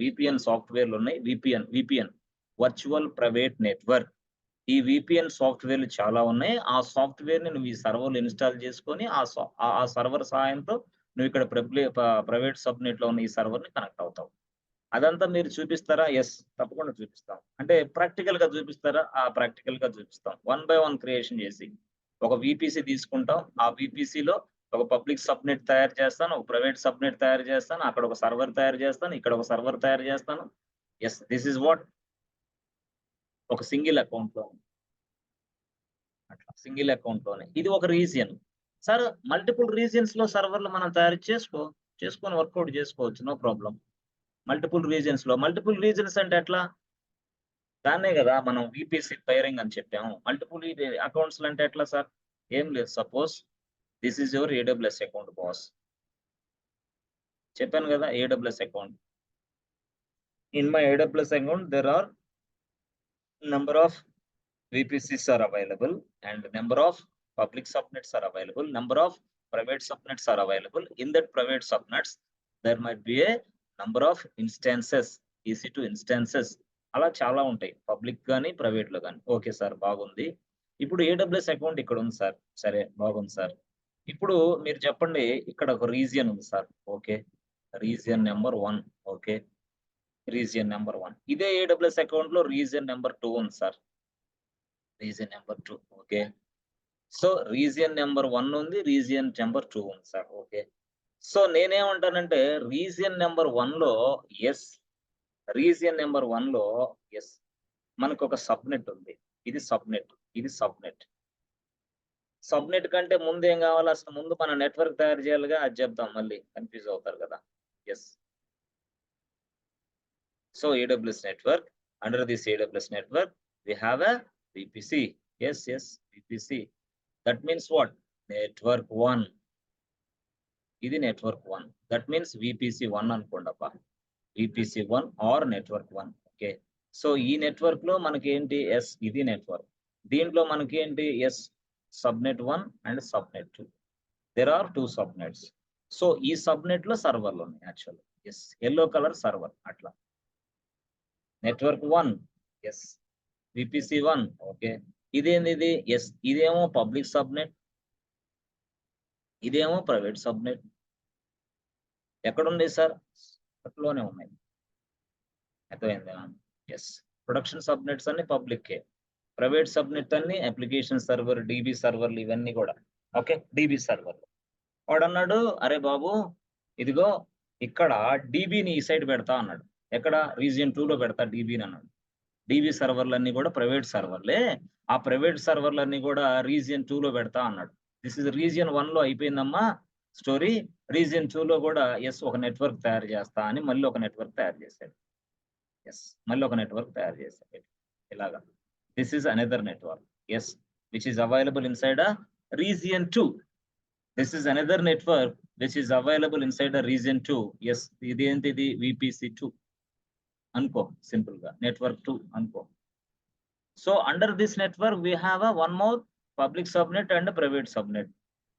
వీపీఎన్ సాఫ్ట్‌వేర్‌లున్నాయి. VPN virtual private network. ఈ వీపీఎన్ సాఫ్ట్‌వేర్‌లు చాలా ఉన్నాయి. ఆ సాఫ్ట్‌వేర్‌ని నువ్వు ఈ సర్వర్‌లో ఇన్‌స్టాల్ చేసుకొని ఆ సర్వర్ సహాయంతో నువ్వు ఇక్కడ ప్రైవేట్ సబ్‌నెట్‌లో ఉన్న ఈ సర్వర్‌ని కనెక్ట్ అవుతావు. అదంతా మీరు చూపిస్తారా? యెస్. తప్పకుండా చూపిస్తాం. అంటే ప్రాక్టికల్‌గా చూపిస్తారా? ఆ! ప్రాక్టికల్‌గా చూపిస్తాం. వన్ బై వన్ క్రియేషన్ చేసి. ఒక వీపీసీ తీసుకుంటాం. ఆ వీపీసీలో ఒక పబ్లిక్ సబ్‌నెట్ తయారు చేస్తాను. ఒక ప్రైవేట్ సబ్‌నెట్ తయారు చేస్తాను. అక్కడ ఒక సర్వర్ తయారు చేస్తాను. ఇక్కడ ఒక సర్వర్ తయారు చేస్తాను. యెస్. థిస్ ఈస్ వాట్ ఒక సింగిల్ అకౌంట్‌లో అట్లా. సింగిల్ అకౌంట్‌లోనే. ఇది ఒక రీజియన్. సార్ మల్టిపుల్ రీజియన్స్‌లో సర్వర్‌లు మనం తయారు చేసుకొని వర్కౌట్ చేసుకోవచ్చు. No problem. మల్టిపుల్ రీజన్స్ అంటే ఎట్లా? దాన్నే గదా! మనం వీపీసీ పైరింగ్ అని చెప్పాము. మల్టిపుల్ అకౌంట్స్‌లో అంటే ఎట్లా సార్? ఏం లేదు. Suppose this is your AWS account boss. చెప్పాను గదా! AWS account. In my AWS account there are number of VPCs are available and number of public subnets are available. Number of private subnets are available. In that private subnets, there might be a number of instances, EC2 instances. అలా చాలా ఉంటాయి. Public గాని, ప్రైవేట్‌లో గాని. Okay sir బాగుంది. ఇప్పుడు AWS account ఇక్కడ ఉంది సార్. సరే బాగుంది సార్. ఇప్పుడు మీరు చెప్పండి ఇక్కడ ఒక రీజియన్ ఉంది sir. Okay. Region number 1 okay. Region number 1. ఇదే ఏడబ్ల్యూఎస్ అకౌంట్‌లో రీజియన్ నంబర్ 2 ఉంది sir. Region number 2 okay. So, region number 1 ఉంది. రీజియన్ నంబర్ 2 ఉంది సార్. ఓకే. సో, నేనేమంటానంటే రీజియన్ నంబర్ 1లో యెస్. రీజియన్ నంబర్ 1లో యెస్. మనకొక సబ్‌నెట్ ఉంది. ఇది సబ్‌నెట్. ఇది సబ్‌నెట్. సబ్‌నెట్ కంటే ముందేం గావాలి? అసలు ముందు మనం నెట్వర్క్ తయారు చేయాలిగా. అది చెప్దాం మళ్ళీ. కన్‌ఫ్యూజ్ అవుతారు కదా! Yes. So AWS network, under this AWS network, we have a VPC. Yes, yes, VPC. That means what? Network 1. ఇది నెట్వర్క్ 1. That means VPC 1 అనుకోండప్పా. VPC 1 or network 1. Okay. So ఈ నెట్వర్క్ లో మనకి ఏంటి ఎస్ ఇది network. దీంట్లో మనకి ఏంటి yes subnet 1 and subnet 2. There are 2 subnets. So ఈ సబ్నెట్ లో సర్వర్లు ఉన్నాయి actual. Yes yellow colour server అట్లా. Network 1 yes VPC 1 okay. ఇదేంది ఎస్ ఇదేమో పబ్లిక్ సబ్నెట్, ఇదేమో ప్రైవేట్ సబ్నెట్. ఎక్కడుంది సార్? లోనే ఉన్నాయి. అర్థమైందా? ఎస్ ప్రొడక్షన్ సబ్నెట్స్ అన్ని పబ్లిక్కే. ప్రైవేట్ సబ్నెట్ అన్ని అప్లికేషన్ సర్వర్, డీబీ సర్వర్లు ఇవన్నీ కూడా. ఓకే. డీబీ సర్వర్లు. వాడన్నాడు అరే బాబు ఇదిగో ఇక్కడ డీబీని ఈ సైడ్ పెడతా అన్నాడు. ఎక్కడ? రీజియన్ 2 లో పెడతా డీబీని అన్నాడు. డీబీ సర్వర్లన్నీ కూడా ప్రైవేట్ సర్వర్లే. ఆ ప్రైవేట్ సర్వర్లన్నీ కూడా రీజియన్ 2 లో పెడతా అన్నాడు. దిస్ ఇస్ రీజియన్ 1 లో అయిపోయిందమ్మా స్టోరీ. రీజియన్ 2 లో కూడా యెస్ ఒక నెట్వర్క్ తయారు చేస్తా అని మళ్ళీ ఒక నెట్వర్క్ తయారు చేశాడు. యెస్ మళ్ళీ ఒక నెట్వర్క్ తయారు చేశాడు. ఇలాగా. This is another network. Yes which is available inside region 2. This is another network which is available inside region 2. Yes ఇదేంటిది విపిసి 2 అనుకో సింపుల్ గా. నెట్వర్క్ 2 అనుకో. So under this network we have one more public subnet and private subnet.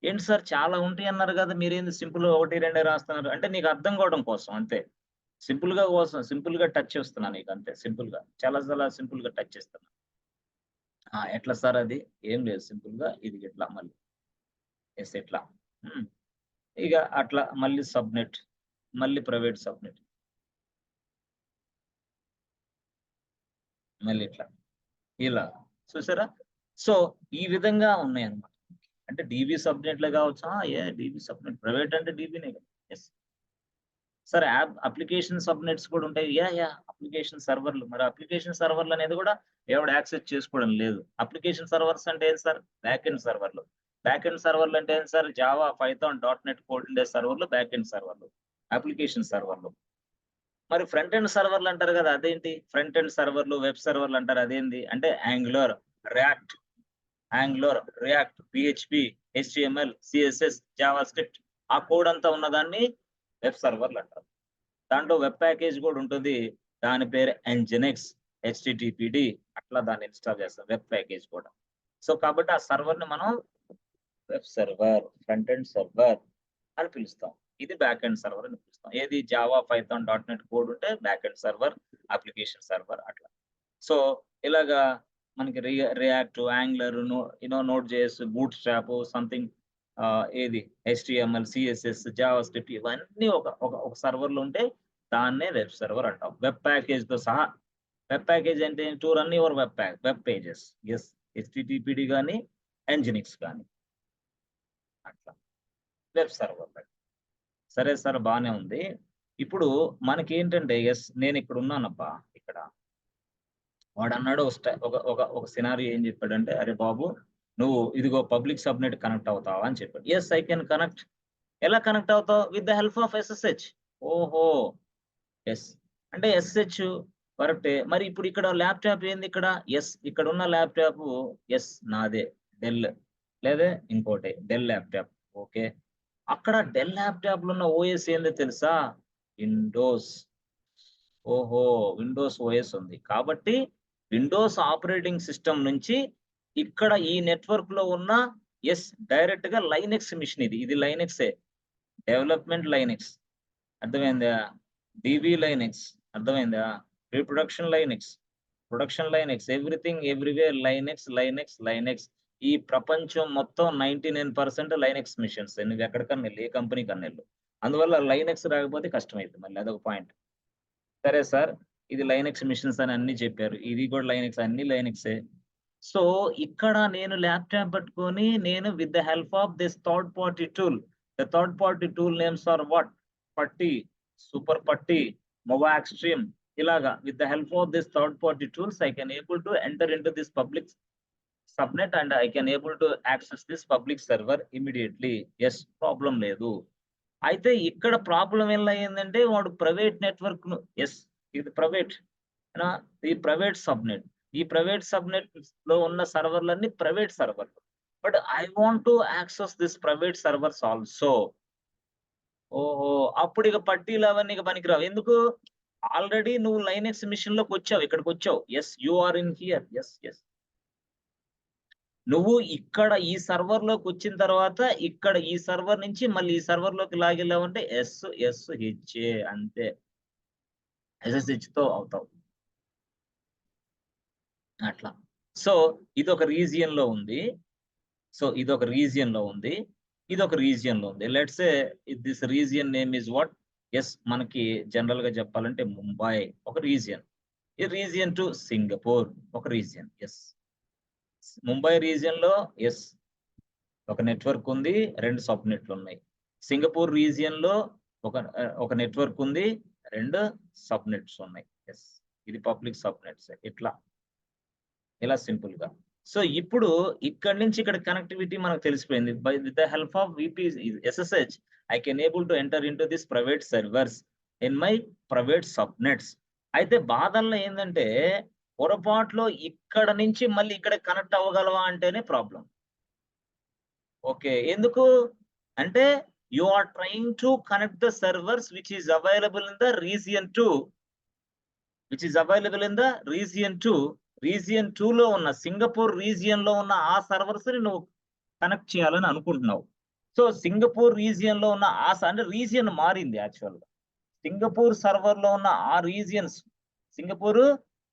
ఏంటి sir చాలా ఉంటాయి అన్నారు కదా, మీరేంది simple ఒకటి రెండే రాస్తున్నారు అంటే నీకు అర్థం కావడం కోసం అంతే. సింపుల్ గా టచ్ చేస్తున్నా నీకు అంతే. సింపుల్ గా చాలా సింపుల్ గా టచ్ చేస్తున్నా. ఎట్లా సార్ అది? ఏం లేదు సింపుల్ గా ఇది ఇట్లా మళ్ళీ ఎస్ ఇట్లా. ఉమ్. ఇక అట్లా మళ్ళీ సబ్నెట్, మళ్ళీ ప్రైవేట్ సబ్నెట్, మళ్ళీ ఇట్లా ఇలా చూసారా? సో ఈ విధంగా ఉన్నాయన్నమాట. అంటే డీబీ సబ్నెట్లే కావచ్చు. డీబీ సబ్నెట్ ప్రైవేట్ అంటే డీబీనే కదా. ఎస్ సార్ అప్లికేషన్ సబ్నెట్స్ కూడా ఉంటాయి. అప్లికేషన్ సర్వర్లు. మరి అప్లికేషన్ సర్వర్లు అనేది కూడా ఎవడు యాక్సెస్ చేసుకోవడం లేదు. అప్లికేషన్ సర్వర్స్ అంటే ఏంటి సార్? బ్యాక్ ఎండ్ సర్వర్లు. బ్యాక్ ఎండ్ సర్వర్లు అంటే ఏంటి sir? Java, Python, .NET code ఉండే సర్వర్లు బ్యాక్ ఎండ్ సర్వర్లు. అప్లికేషన్ సర్వర్లు. మరి ఫ్రంట్ ఎండ్ సర్వర్లు అంటారు కదా, అదేంటి? ఫ్రంట్ ఎండ్ సర్వర్లు, వెబ్ సర్వర్లు అంటారు అదేంటి? అంటే angular, react, PHP, HTML, CSS, Java script ఆ కోడ్ అంతా ఉన్నదాన్ని వెబ్ సర్వర్లు అంటారు. దాంట్లో వెబ్ ప్యాకేజ్ కూడా ఉంటుంది. దాని పేరు ఎంజినిక్స్, హెచ్టిటిపిడి అట్లా దాన్ని ఇన్‌స్టాల్ చేస్తాం వెబ్ ప్యాకేజ్ కూడా. సో కాబట్టి ఆ సర్వర్‌ని మనం web server, front end server అని పిలుస్తాం. ఇది బ్యాక్ ఎండ్ సర్వర్ అని పిలుస్తాం. ఏది? జావా, పైథాన్, .NET కోడ్ ఉంటే back end server, application server అట్లా. సో ఇలాగా మనకి react, angular, node JS, boot strap something ఏది హెచ్టిఎంఎల్, సిఎస్ఎస్, జావా స్క్రిప్ట్ ఇవన్నీ ఒక ఒక ఒక సర్వర్‌లో ఉంటే దాన్నే వెబ్ సర్వర్ అంటాం. వెబ్ ప్యాకేజ్‌తో సహా. వెబ్ ప్యాకేజ్ అంటే to run your web pages. Yes హెచ్‌టిటిపిడి గాని, ఎంజినిక్స్ గాని అట్లా. Web server. సరే సార్ బానే ఉంది. ఇప్పుడు మనకేంటంటే యెస్ నేనిక్కడ ఉన్నానబ్బా ఇక్కడ. వాడన్నాడు ఒక సినారియో ఏం చెప్పాడంటే, "అరే బాబు! నువ్వు ఇదిగో పబ్లిక్ సబ్‌నెట్ కనెక్ట్ అవుతావా?" అని చెప్పాడు. Yes I can connect. ఎలా కనెక్ట్ అవుతావు? With the help of SSH. ఓహో! యెస్. అంటే ఎస్‌హెచ్ కరెక్టే. మరి ఇప్పుడు ఇక్కడ ల్యాప్‌టాప్ ఏంది ఇక్కడ? యెస్ ఇక్కడున్న ల్యాప్‌టాపు యెస్ నాదే. డెల్. లేదా ఇంకోటి డెల్ ల్యాప్‌టాప్. ఓకే. అక్కడ డెల్ ల్యాప్‌టాప్‌లో ఉన్న ఓఎస్ ఏందో తెలుసా? విండోస్. ఓహో! విండోస్ ఓఎస్ ఉంది. కాబట్టి విండోస్ ఆపరేటింగ్ సిస్టమ్ నుంచి ఇక్కడ ఈ నెట్వర్క్‌లో ఉన్న యెస్ డైరెక్ట్‌గా లైనక్స్ మిషన్ ఇది. ఇది లైనక్సే. Development Linux. అర్థమైందా? డీబీ లైనక్స్ అర్థమైందా? Reproduction Linux, production Linux, everything everywhere Linux. ఈ ప్రపంచం మొత్తం 99% లైనక్స్ మిషన్స్. నువ్వెక్కడికన్నా ఎళ్ళు. ఏ కంపెనీకన్నా ఎళ్ళు. అందువల్ల లైనక్స్ రాకపోతే కష్టమైద్ది మళ్ళీ అదొక పాయింట్. సరే సార్. ఇది లైనక్స్ మిషన్స్ అని అన్నీ చెప్పారు. ఇది కూడా లైనక్స్ అన్నీ లైనక్సే. సో, ఇక్కడ నేను ల్యాప్‌టాప్ పట్టుకొని నేను with the help of this third party tool. The third party tool names are what? PuTTY, super PuTTY, MobaXterm ఇలాగా with the help of this third party tools I can able to enter into this public subnet and I can able to access this public server immediately. Yes problem లేదు. అయితే ఇక్కడ problem ఎలా అయిందంటే వాడు private నెట్వర్క్‌ను yes ఇది private. నా ఈ ప్రైవేట్ సబ్‌నెట్. ఈ ప్రైవేట్ సబ్‌నెట్స్‌లో ఉన్న సర్వర్‌లన్నీ ప్రైవేట్ సర్వర్‌లు. But I want to access this private servers also. ఓహో! అప్పుడిక పట్టీలు అవన్నీ ఇక పనికిరావు. ఎందుకు? ఆల్రెడీ నువ్వు లైనెక్స్ మిషన్ లోకి వచ్చావు, ఇక్కడికి వచ్చావు. Yes you are in here. Yes నువ్వు ఇక్కడ ఈ సర్వర్ లోకి వచ్చిన తర్వాత ఇక్కడ ఈ సర్వర్ నుంచి మళ్ళీ ఈ సర్వర్ లోకి లాగెళ్ళావంటే SSH అంతే. SSH తో అవుతావు అట్లా. సో ఇదొక రీజియన్ లో ఉంది. ఇదొక రీజియన్ లో ఉంది. Let's say this region name is what? మనకి జనరల్ గా చెప్పాలంటే ముంబై ఒక రీజియన్. ఈ రీజియన్ టు సింగపూర్ ఒక రీజియన్. ముంబై రీజియన్ లో ఒక నెట్వర్క్ ఉంది, 2 సబ్ నెట్లు ఉన్నాయి. సింగపూర్ రీజియన్ లో ఒక నెట్వర్క్ ఉంది, 2 సబ్ నెట్స్ ఉన్నాయి. ఇది పబ్లిక్ సబ్ నెట్స్. ఇలా సింపుల్ గా. సో ఇప్పుడు ఇక్కడ నుంచి ఇక్కడ కనెక్టివిటీ మనకు తెలిసిపోయింది. By with the help of SSH I can able to enter into this private servers in my private sub nets. అయితే బాధల్లో ఏంటంటే పొరపాట్లో ఇక్కడ నుంచి మళ్ళీ ఇక్కడ కనెక్ట్ అవ్వగలవా అంటేనే ప్రాబ్లం. ఓకే, ఎందుకు అంటే you are trying to connect the servers which is available in the region 2. Region 2 లో ఉన్న సింగపూర్ రీజియన్ లో ఉన్న ఆ సర్వర్స్ ని నువ్వు కనెక్ట్ చేయాలని అనుకుంటున్నావు. సో సింగపూర్ రీజియన్ లో ఉన్న అంటే రీజియన్ మారింది యాక్చువల్ గా. సింగపూర్ సర్వర్ లో ఉన్న ఆ రీజియన్స్, సింగపూర్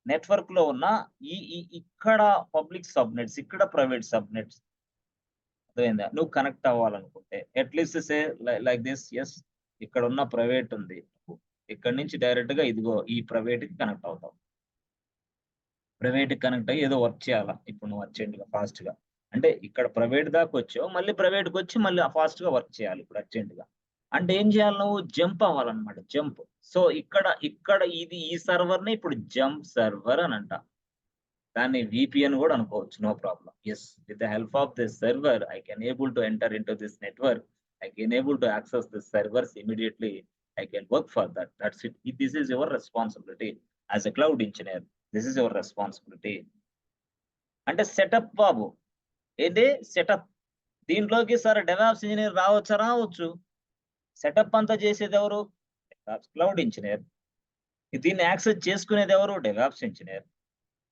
నెట్వర్క్ లో ఉన్న ఇక్కడ పబ్లిక్ సబ్నెట్స్, ఇక్కడ ప్రైవేట్ సబ్నెట్స్, అర్థమైందా? నువ్వు కనెక్ట్ అవ్వాలనుకుంటే అట్లీస్ట్ సే లైక్ దిస్. ఇక్కడ ఉన్న ప్రైవేట్ ఉంది, ఇక్కడ నుంచి డైరెక్ట్ గా ఇదిగో ఈ ప్రైవేట్ కి కనెక్ట్ అవుతావు. ప్రైవేట్ కనెక్ట్ అయ్యి ఏదో వర్క్ చేయాలా ఇప్పుడు నువ్వు అర్జెంట్ గా ఫాస్ట్ గా. అంటే ఇక్కడ ప్రైవేట్ దాకా వచ్చావు, మళ్ళీ ప్రైవేట్ కి వచ్చి మళ్ళీ ఫాస్ట్ గా వర్క్ చేయాలి ఇప్పుడు అర్జెంట్ గా. అంటే ఏం చేయాలి? నువ్వు జంప్ అవ్వాలన్నమాట. జంప్. సో ఇక్కడ ఇది ఈ సర్వర్ ని ఇప్పుడు జంప్ సర్వర్ అని అంట. దాన్ని VPN కూడా అనుకోవచ్చు, no problem. With the help of this server I can able to enter into this network. I can able to access this servers immediately. I can work for that. That's it. This is your responsibility as a cloud engineer. This is your responsibility. అంటే setup బాబు, ఏంటి setup? దీంట్లోకి sir DevOps engineer రావచ్చు. Setup అంతా చేసేది ఎవరు? Cloud engineer. దీన్ని access చేసుకునేది ఎవరు? DevOps engineer.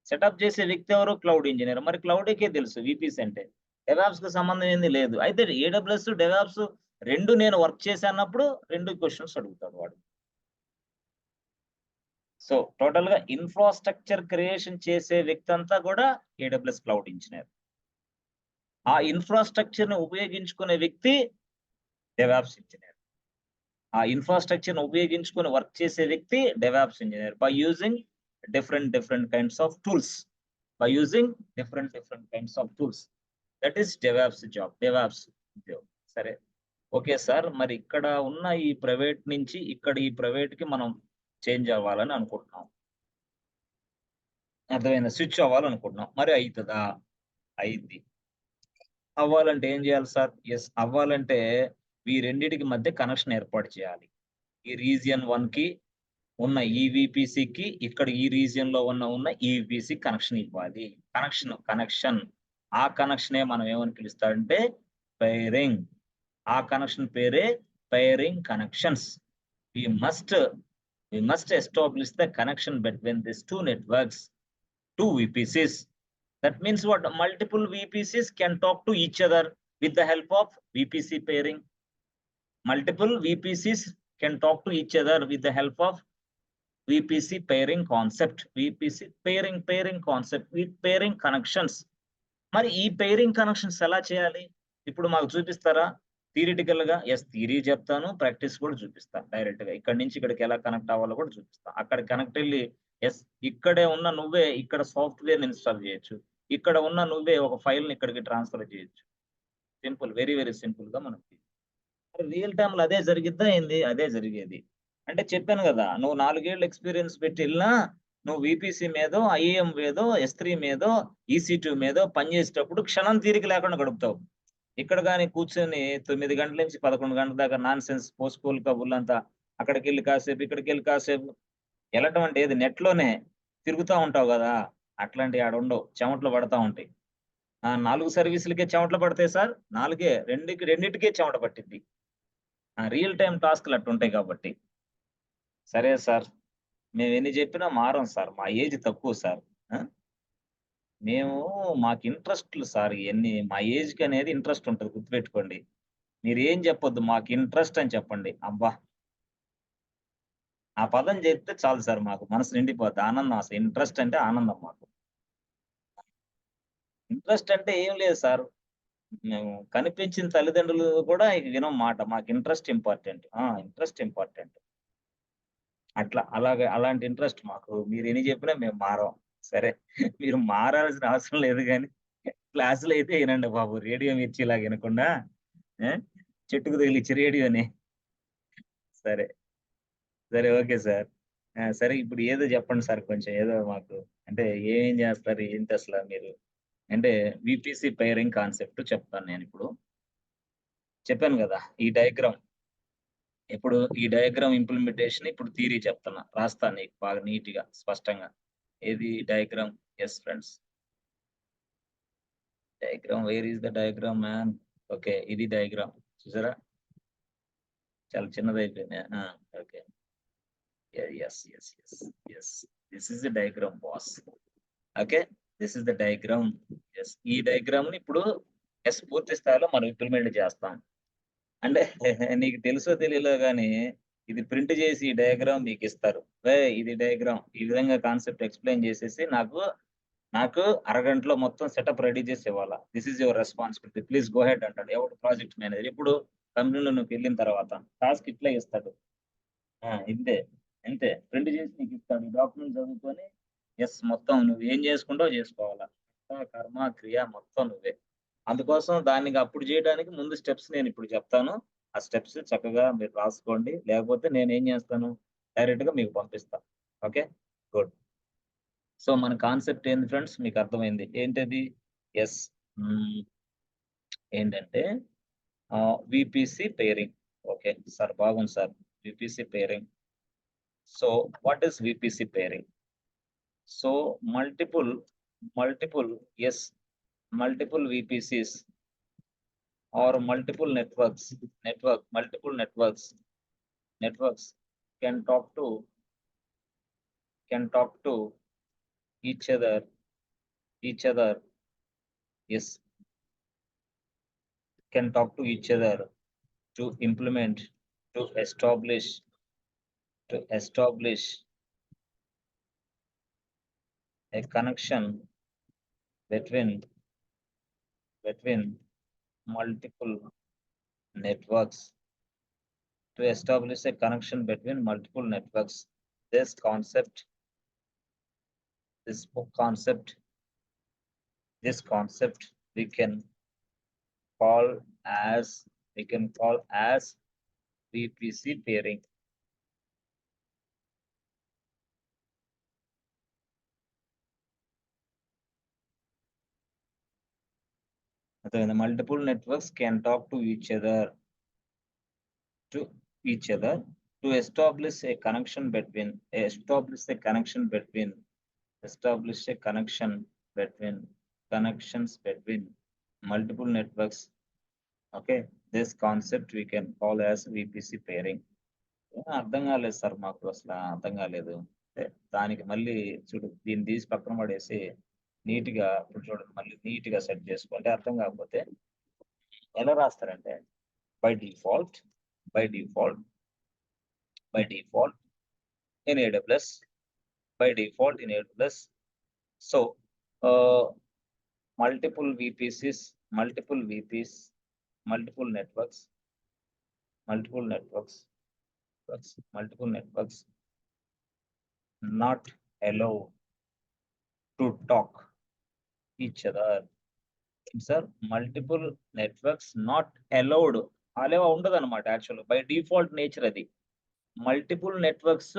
సెటప్ చేసే వ్యక్తి ఎవరు? Cloud engineer. మరి క్లౌడ్కే తెలుసు VPC అంటే. డెవాప్స్ కు సంబంధం ఏంది లేదు. అయితే AWS డెవాప్స్ 2 నేను వర్క్ చేశానప్పుడు 2 క్వశ్చన్స్ అడుగుతాడు వాడు. సో టోటల్ గా ఇన్ఫ్రాస్ట్రక్చర్ క్రియేషన్ చేసే వ్యక్తి అంతా కూడా AWS క్లౌడ్ ఇంజనీర్. ఆ ఇన్ఫ్రాస్ట్రక్చర్ ని ఉపయోగించుకునే వ్యక్తి డెవాప్స్ ఇంజనీర్. ఆ ఇన్ఫ్రాస్ట్రక్చర్ ని ఉపయోగించుకుని వర్క్ చేసే వ్యక్తి DevOps engineer. By using different kinds of tools. That is DevOps job. సరే, ఓకే సార్. మరి ఇక్కడ ఉన్న ఈ ప్రైవేట్ నుంచి ఇక్కడ ఈ ప్రైవేట్ కి మనం చేంజ్ అవ్వాలని అనుకుంటున్నాం. అర్థమైందా? స్విచ్ అవ్వాలనుకుంటున్నాం. మరి అవుతుందా? అయింది. అవ్వాలంటే ఏం చేయాలి సార్? అవ్వాలంటే ఈ రెండింటికి మధ్య కనెక్షన్ ఏర్పాటు చేయాలి. ఈ రీజియన్ 1 కి ఉన్న ఈ VPC కి ఇక్కడ ఈ రీజియన్ లో ఉన్న ఈ VPC కనెక్షన్ ఇవ్వాలి. కనెక్షన్ ఆ కనెక్షనే మనం ఏమని పిలుస్తారంటే పైరింగ్. ఆ కనెక్షన్ పేరే పైరింగ్ connections. We must establish the connection between these 2 networks, 2 VPCs. That means what? Multiple VPCs can talk to each other with the help of VPC pairing. Multiple VPCs can talk to each other with the help of VPC pairing concept. VPC pairing concept with pairing connections. మరి ఈ pairing connections ఎలా చేయాలి? ఇప్పుడు మాకు చూపిస్తారా theoretical గా? Theory చెప్తాను, practice కూడా చూపిస్తాను. డైరెక్ట్ గా ఇక్కడ నుంచి ఇక్కడికి ఎలా కనెక్ట్ అవ్వాలో కూడా చూపిస్తాను. అక్కడ కనెక్ట్ వెళ్ళి ఇక్కడే ఉన్న నువ్వే ఇక్కడ సాఫ్ట్వేర్ ఇన్స్టాల్ చేయొచ్చు. ఇక్కడ ఉన్న నువ్వే ఒక ఫైల్ ని ఇక్కడికి ట్రాన్స్ఫర్ చేయొచ్చు. సింపుల్, వెరీ సింపుల్ గా మనకి రియల్ టైమ్ లో అదే జరిగిద్దా ఏంది? అదే జరిగేది. అంటే చెప్పాను కదా, నువ్వు 4 ఏళ్ళు ఎక్స్పీరియన్స్ పెట్టి వెళ్ళినా నువ్వు VPC మీదో, IAM మీదో, S3 మీదో, EC2 మీదో పనిచేసేటప్పుడు క్షణం తీరిక లేకుండా గడుపుతావు. ఇక్కడ కానీ కూర్చొని 9 గంటల నుంచి 11 గంటల దాకా నాన్ సెన్స్ పోస్కోల్ కబుర్లంతా అక్కడికి వెళ్ళి కాసేపు, ఇక్కడికి వెళ్ళి కాసేపు వెళ్ళటం అంటే ఏది? నెట్ లోనే తిరుగుతూ ఉంటావు కదా. అట్లాంటి ఆడ ఉండవు, చెమటలు పడతా ఉంటాయి. 4 సర్వీసులకే చెమటలు పడతాయి సార్. 4కే, రెండింటికే చెమట పట్టింది. రియల్ టైం టాస్క్లు అట్టుంటాయి కాబట్టి. సరే సార్, మేము ఎన్ని చెప్పినా మారం సార్. మా ఏజ్ తక్కువ సార్. ఆ! మేము మాకు ఇంట్రెస్ట్‌లు సార్ ఇయన్నీ. మా ఏజ్‌కనేది ఇంట్రెస్ట్ ఉంటది గుర్తుపెట్టుకోండి. మీరేం చెప్పొద్దు. మాకు ఇంట్రెస్ట్ అని చెప్పండి. అబ్బా! ఆ పదం చెప్తే చాలు సార్ మాకు. మనసు నిండిపోద్ది. ఆనందం అసలు ఇంట్రెస్ట్ అంటే ఆనందం మాకు. ఇంట్రెస్ట్ అంటే ఏం లేదు సార్. మేము కనిపించిన తల్లిదండ్రులు కూడా ఇక వినం మాట. మాకు ఇంట్రెస్ట్ ఇంపార్టెంట్. Interest important. అట్లా అలాగే అలాంటి ఇంట్రెస్ట్ మాకు. మీరెన్ని చెప్పినా మేము మారం. సరే. మీరు మారాల్సిన అవసరం లేదు గానీ, క్లాసులో అయితే ఇనండి బాబు. రేడియో మిర్చిలాగా ఇనకుండా ఆ! చెట్టుకు తగిలిచ్చి రేడియోని. సరే. సరే. Okay sir. సరే ఇప్పుడు ఏదో చెప్పండి సార్ కొంచెం ఏదో మాకు అంటే ఏమేం చేస్తారు? ఏంటసల మీరు? అంటే వీపీసీ పైరింగ్ కాన్సెప్ట్ చెప్తాను నేనిప్పుడు. చెప్పాను గదా! ఈ డయాగ్రామ్ ఇంప్లిమెంటేషన్ ఇప్పుడు థియరీ చెప్తున్నా. రాస్తాను నీకు బాగా నీట్‌గా, స్పష్టంగా. ఏది diagram? Yes friends. Diagram where is the diagram man? Okay. ఇది డయాగ్రామ్. చూసారా? చాలా చిన్నదయిపోయింది. Okay. Yes. Yes. Yes. Yes. This is the diagram boss. Okay. This is the diagram. Yes. ఈ డయాగ్రామ్‌ని ఇప్పుడు పూర్తి స్థాయిలో మనం ఇంప్లిమెంట్ చేస్తాం. అంటే నీకు తెలుసో తెలీలో గాని, ఇది ప్రింట్ చేసి ఈ డయాగ్రామ్ మీకిస్తారు. ఇది డయాగ్రామ్. ఈ విధంగా కాన్సెప్ట్ ఎక్స్‌ప్లెయిన్ చేసేసి నాకు అరగంటలో మొత్తం సెటప్ రెడీ చేసి ఇవ్వాల. This is your responsibility. Please go head అంటాడు. ఎవడు ప్రాజెక్ట్ మేనేజర్. ఎప్పుడు కంపెనీలోకెళ్ళిన తర్వాత. టాస్క్ ఇట్లే ఇస్తాడు. ఇంతే. అంతే. ప్రింట్ చేసి నీకిస్తాడు. ఈ డాక్యుమెంట్ చదువుకొని మొత్తం నువ్వేం చేసుకుంటావో చేసుకోవాల. కర్మ, క్రియ మొత్తం నువ్వే. అందుకోసం దానికి అప్పుడు చేయడానికి ముందు స్టెప్స్ నేనిప్పుడు చెప్తాను. ఆ స్టెప్స్ చక్కగా మీరు రాసుకోండి. లేకపోతే నేనేం చేస్తాను, డైరెక్ట్‌గా మీకు పంపిస్తా. ఓకే. గుడ్. సో, మన కాన్సెప్ట్ ఏంది ఫ్రెండ్స్ మీకర్థమైంది. ఏంటది? యెస్. హ్మ్. ఏంటంటే వీపీసీ పెయిరింగ్. ఓకే. సార్ బాగుంది sir. VPC pairing. So, what is VPC pairing? So, yes, multiple VPCs or multiple networks can talk to each other, yes, can talk to each other to implement, to establish a connection between multiple networks, to establish a connection between multiple networks. This concept, this concept, this concept we can call as VPC pairing. So the multiple networks can talk to each other to to establish a connection between establish a connection between connections between multiple networks. Okay, this concept we can call as VPC pairing. అర్థం కాలేదు sir మాకు అసల అర్థం కాలేదు. అంటే దానికి మళ్ళీ చూడు దీన్ని తీసి పక్కన పడేసి నీట్‌గా ఇప్పుడు చూడండి మళ్ళీ నీట్‌గా సెట్ చేసుకుంటే అర్థం కాకపోతే ఎలా రాస్తారంటే by default, by default, by default in AWS, by default in AWS. So, ah, multiple VPCs, multiple VPCs, multiple networks, multiple networks, multiple networks not allow to talk each other. Sir multiple networks not allowed. Allow ఉండదన్నమాట యాక్చువల్‌గా. By default nature అది. Multiple networks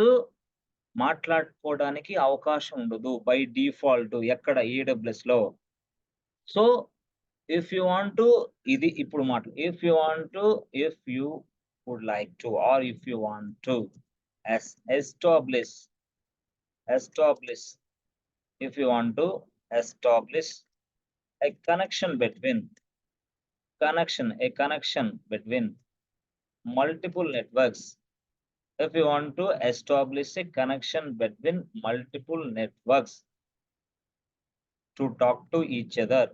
మాట్లాడుకోవడానికి అవకాశం ఉండదు. By default ఎక్కడ ఏడబ్ల్యూఎస్‌లో. So, if you want to ఇది ఇప్పుడు మాట. If you would like to are if you want to yes establish establish if you want to establish a connection between a connection between multiple networks, if you want to establish a connection between multiple networks to talk to each other.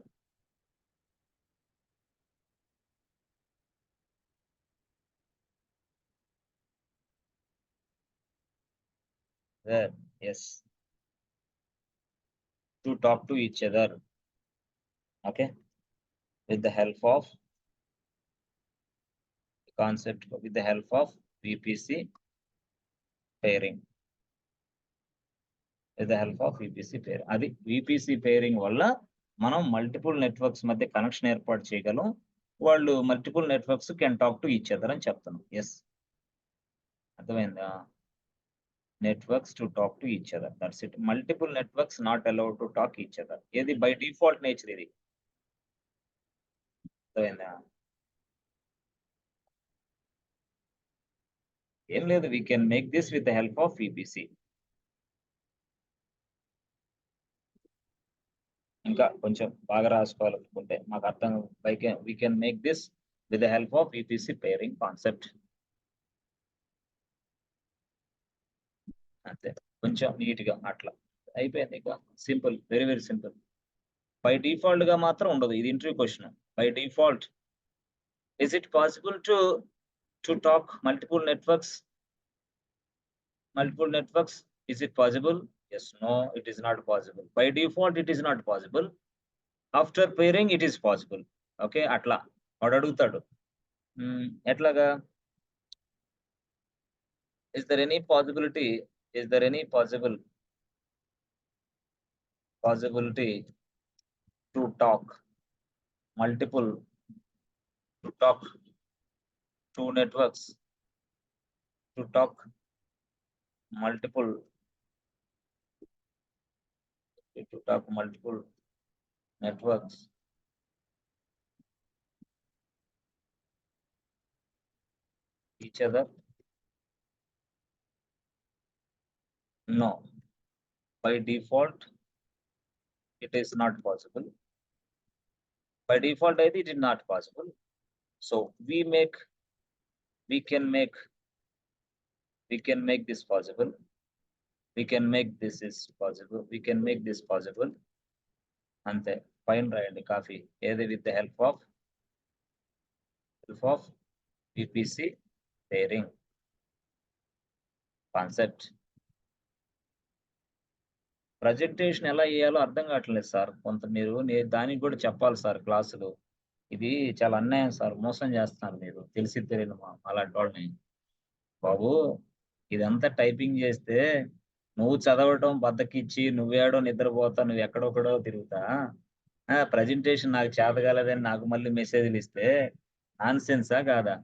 There, yes. To talk to each other. Okay. With the help of concept, with the help of VPC pairing. With the help of VPC pairing. అది VPC pairing వల్ల మనం multiple networks మధ్య connection ఏర్పాటు చేయగలం. వాళ్ళు multiple networks can talk to each other అని చెప్తాను. Yes, అర్థమైందా? Networks to talk to each other, that's it. Multiple networks not allowed to talk each other. ఏది బై డిఫాల్ట్ నేచర్ ఇది. అర్థమైందా? ఏం లేదు, we can make this with the help of VPC. ఇంకా కొంచెం బాగా రాసుకోవాలనుకుంటే మాకు అర్థం, we can make this with the help of VPC pairing concept. అంతే, కొంచెం నీట్ గా అట్లా అయిపోయింది. ఇక simple, very very simple. By default గా మాత్రం ఉండదు, ఇది interview question. By default is it possible to talk multiple networks? Is it possible? Yes, no, it is not possible. By default it is not possible. After pairing it is possible. Okay, atla వాడు అడుగుతాడు ఎట్లాగా, is there any possibility to talk two networks, to talk multiple networks each other? No, by default it is not possible. By default it is not possible. So we can make this possible. We can make this possible. అంతే, fine రాయండి coffee. ఏది with the help of VPC pairing concept. Presentation ఎలా చేయాలో అర్థం కావట్లేదు sir. కొంత మీరు దానికి కూడా చెప్పాలి సార్ క్లాసులు. ఇది చాలా అన్యాయం సార్, మోసం చేస్తున్నారు మీరు, తెలిసి తెలియని అలాంటి వాళ్ళని. బాబు, ఇదంతా టైపింగ్ చేస్తే నువ్వు చదవటం బద్దకిచ్చి నువ్వేడో నిద్రపోతా, నువ్వు ఎక్కడొక్కడో తిరుగుతా. ప్రజెంటేషన్ నాకు చేత కాలేదని నాకు మళ్ళీ మెసేజ్లు ఇస్తే నాన్ సెన్సా కాదా?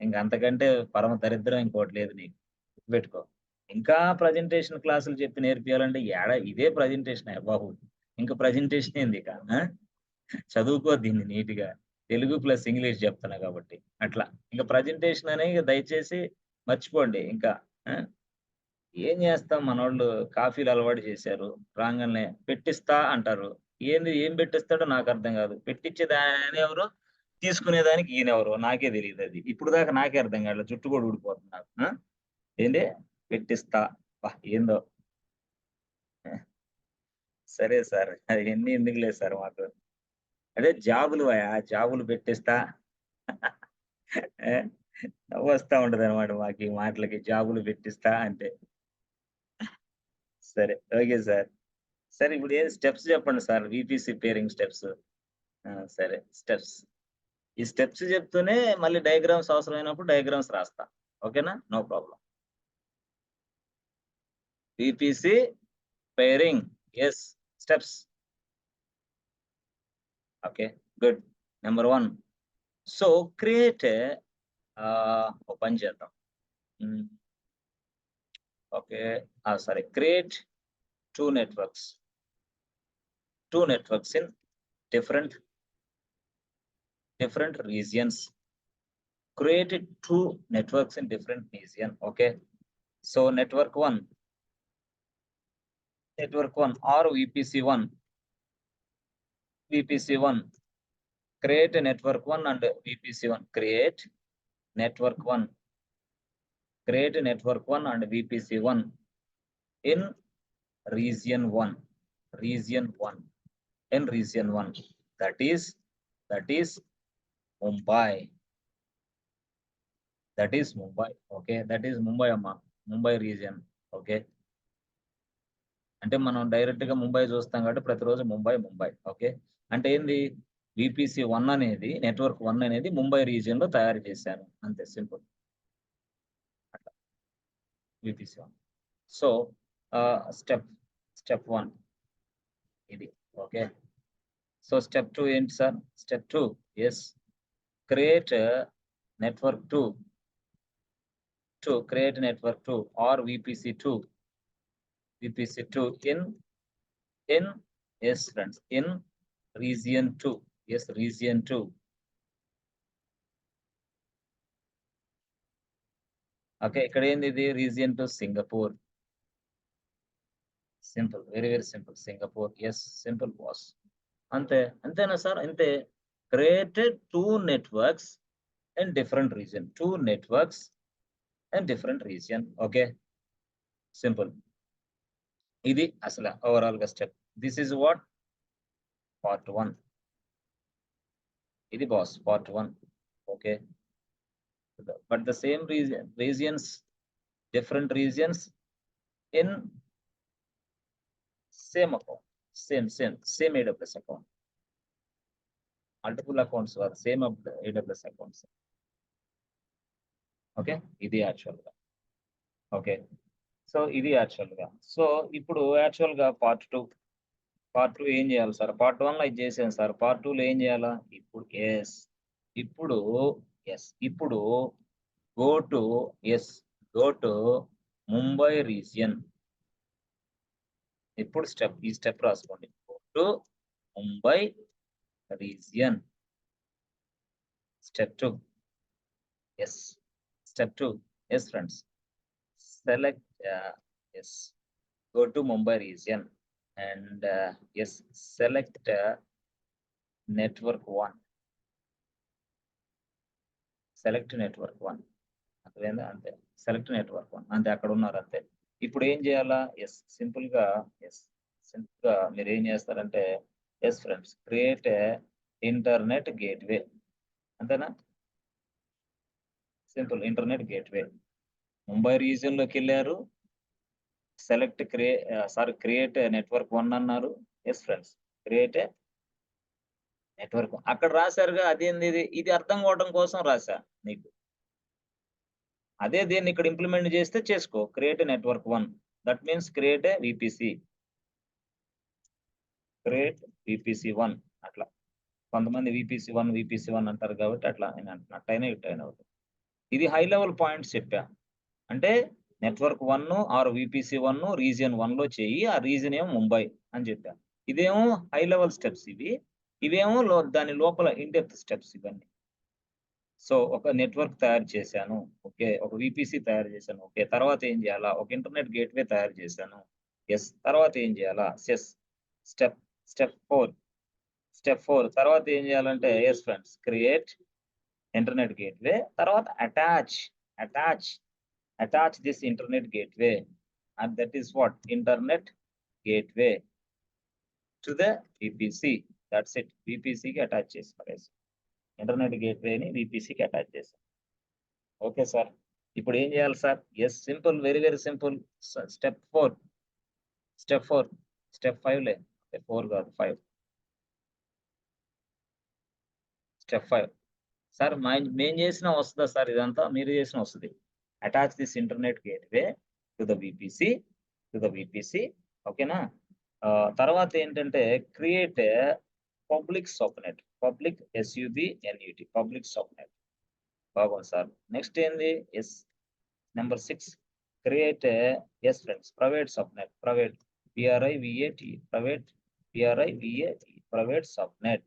ఇంకంతకంటే పరమ దరిద్రం ఇంకోటి లేదు నీకు, గుర్తుపెట్టుకో. ఇంకా ప్రజెంటేషన్ క్లాసులు చెప్పి నేర్పియాలంటే ఇదే ప్రజెంటేషన్ బాబు. ఇంకా ప్రజెంటేషన్ ఏంది ఇక? చదువుకో దీన్ని నీట్గా, తెలుగు ప్లస్ ఇంగ్లీష్ చెప్తున్నా కాబట్టి అట్లా. ఇంకా ప్రజెంటేషన్ అనేది దయచేసి మర్చిపోండి. ఇంకా ఏం చేస్తాం, మనోళ్ళు కాఫీలు అలవాటు చేశారు. రాగానే పెట్టిస్తా అంటారు. ఏం పెట్టిస్తాడో నాకు అర్థం కాదు. పెట్టించేదాని ఎవరు, తీసుకునేదానికి ఈయనెవరు నాకే తెలియదు. అది ఇప్పుడు దాకా నాకే అర్థం కాదు. జుట్టు కూడా ఊడిపోతుంది నాకు. ఏంటి పెట్టిస్తా, ఏందో. సరే సార్, అది ఎన్ని ఎందుకు లేదు సార్ మాకు. అదే జాబులు పెట్టిస్తా. వస్తా ఉంటది అనమాట మాకు ఈ మాటలకి, జాబులు పెట్టిస్తా అంటే. సరే, ఓకే సార్. సరే, ఇప్పుడు ఏం స్టెప్స్ చెప్పండి సార్, VPC pairing స్టెప్స్. సరే, స్టెప్స్. ఈ స్టెప్స్ చెప్తూనే మళ్ళీ డయాగ్రామ్స్ అవసరమైనప్పుడు డయాగ్రామ్స్ రాస్తా. ఓకేనా? No problem. VPC pairing, yes, steps. Okay, good. Number 1. So create పని చేద్దాం. Okay, sorry, create two networks in different regions. Create two networks in different region. Okay, so network 1 or VPC1. Create a network 1 and VPC1. Create network 1 create network 1 and VPC 1 in region 1, in region 1, that is Mumbai, okay, that is Mumbai amma, Mumbai region, okay. అంటే మనం direct గా ముంబై చూస్తాం కాబట్టి ప్రతిరోజు Mumbai, okay. అంటే ఏంది, VPC 1 అనేది network 1 అనేది ముంబై రీజియన్ లో తయారు చేశాను, అంతే, సింపుల్ అట్లా విపిసి 1. సో స్టెప్ 1 ఇది, ఓకే. సో స్టెప్ 2 ఏంటి సార్? Step 2, yes, create network 2 create network 2 or VPC 2 in yes friends, in region 2, yes, region 2. Okay, ఇక్కడ ఏంది ఇది? region 2 Singapore. Simple, very simple, Singapore. Yes, simple boss. అంతేనా సార్? అంతే. Created 2 networks in different region, 2 networks in different region, okay, simple. ఇది అసలు overall గా step. This is what part 1. ఇది boss part 1, okay. But the same regions, different regions in same account, same AWS account, multiple accounts కాదు, same AWS accounts, okay. ఇది actual గా, okay. So ఇది actual గా. So ఇప్పుడు actual గా part 2 ఏం చేయాలి సార్? పార్ట్ 1 లో ఇది చేసాను సార్, పార్ట్ 2 లో ఏం చేయాలా? ఇప్పుడు గో టు ముంబై రీజియన్. ఇప్పుడు ఈ స్టెప్ రాసుకోండి. Go to Mumbai region. Step 2, yes friends, select go to Mumbai region and select network 1. Select network 1. అంతే, సెలెక్ట్ నెట్వర్క్ 1, అంతే, అక్కడ ఉన్నారు, అంతే. ఇప్పుడు ఏం చేయాలా? సింపుల్ గా మీరు ఏం చేస్తారంటే, ఫ్రెండ్స్, క్రియేట్ ఇంటర్నెట్ గేట్వే, అంతేనా? Simple, internet gateway. Mumbai region లోకి వెళ్ళారు, సెలెక్ట్ క్రియేట్ నెట్వర్క్ 1 అన్నారు. ఫ్రెండ్స్, క్రియేట్ నెట్వర్క్ అక్కడ రాశారుగా, అదేంది ఇది అర్థం కావడం కోసం రాశా నీకు. అదే దీన్ని ఇక్కడ ఇంప్లిమెంట్ చేస్తే చేసుకో. Create network 1, that means create VPC, create VPC 1. అట్లా కొంతమంది విపిసి 1 అంటారు కాబట్టి అట్లా నేను అంటున్నట్టయినా ఇట్టయినా అవుతుంది. ఇది హై లెవెల్ పాయింట్స్ చెప్పా. అంటే నెట్వర్క్ 1 ఆర్ విపిసి 1 రీజియన్ 1 లో చేయి, ఆ రీజియన్ ఏమో ముంబై అని చెప్పా. ఇదేమో హై లెవెల్ స్టెప్స్, ఇవేమో దాని లోపల ఇన్ డెప్త్ స్టెప్స్ ఇవన్నీ. సో ఒక నెట్వర్క్ తయారు చేశాను, ఓకే. ఒక విపిసి తయారు చేశాను, ఓకే. తర్వాత ఏం చేయాలా? ఒక ఇంటర్నెట్ గేట్వే తయారు చేశాను, తర్వాత ఏం చేయాలా? స్టెప్ 4 తర్వాత ఏం చేయాలంటే, ఫ్రెండ్స్, క్రియేట్ ఇంటర్నెట్ గేట్వే, తర్వాత attach this internet gateway, and that is what internet gateway to the VPC. That's it. VPC కి అటాచ్ చేసి పడేసి, ఇంటర్నెట్ గేట్వేని విపిసికి అటాచ్ చేసాం, ఓకే సార్. ఇప్పుడు ఏం చేయాలి sir? Simple, very simple. Step 4, step 5 లే, 4 కాదు, 5. స్టెప్ 5 సార్, మేం చేసినా వస్తుందా సార్? ఇదంతా మీరు చేసిన వస్తుంది. Attach this internet gateway to the VPC, ఓకేనా? తర్వాత ఏంటంటే, create public subnet, public SUBNET, public subnet. బాగుంది సార్. నెక్స్ట్ ఏంది? Number 6, create friends, private subnet, private PRIVAT, private subnet.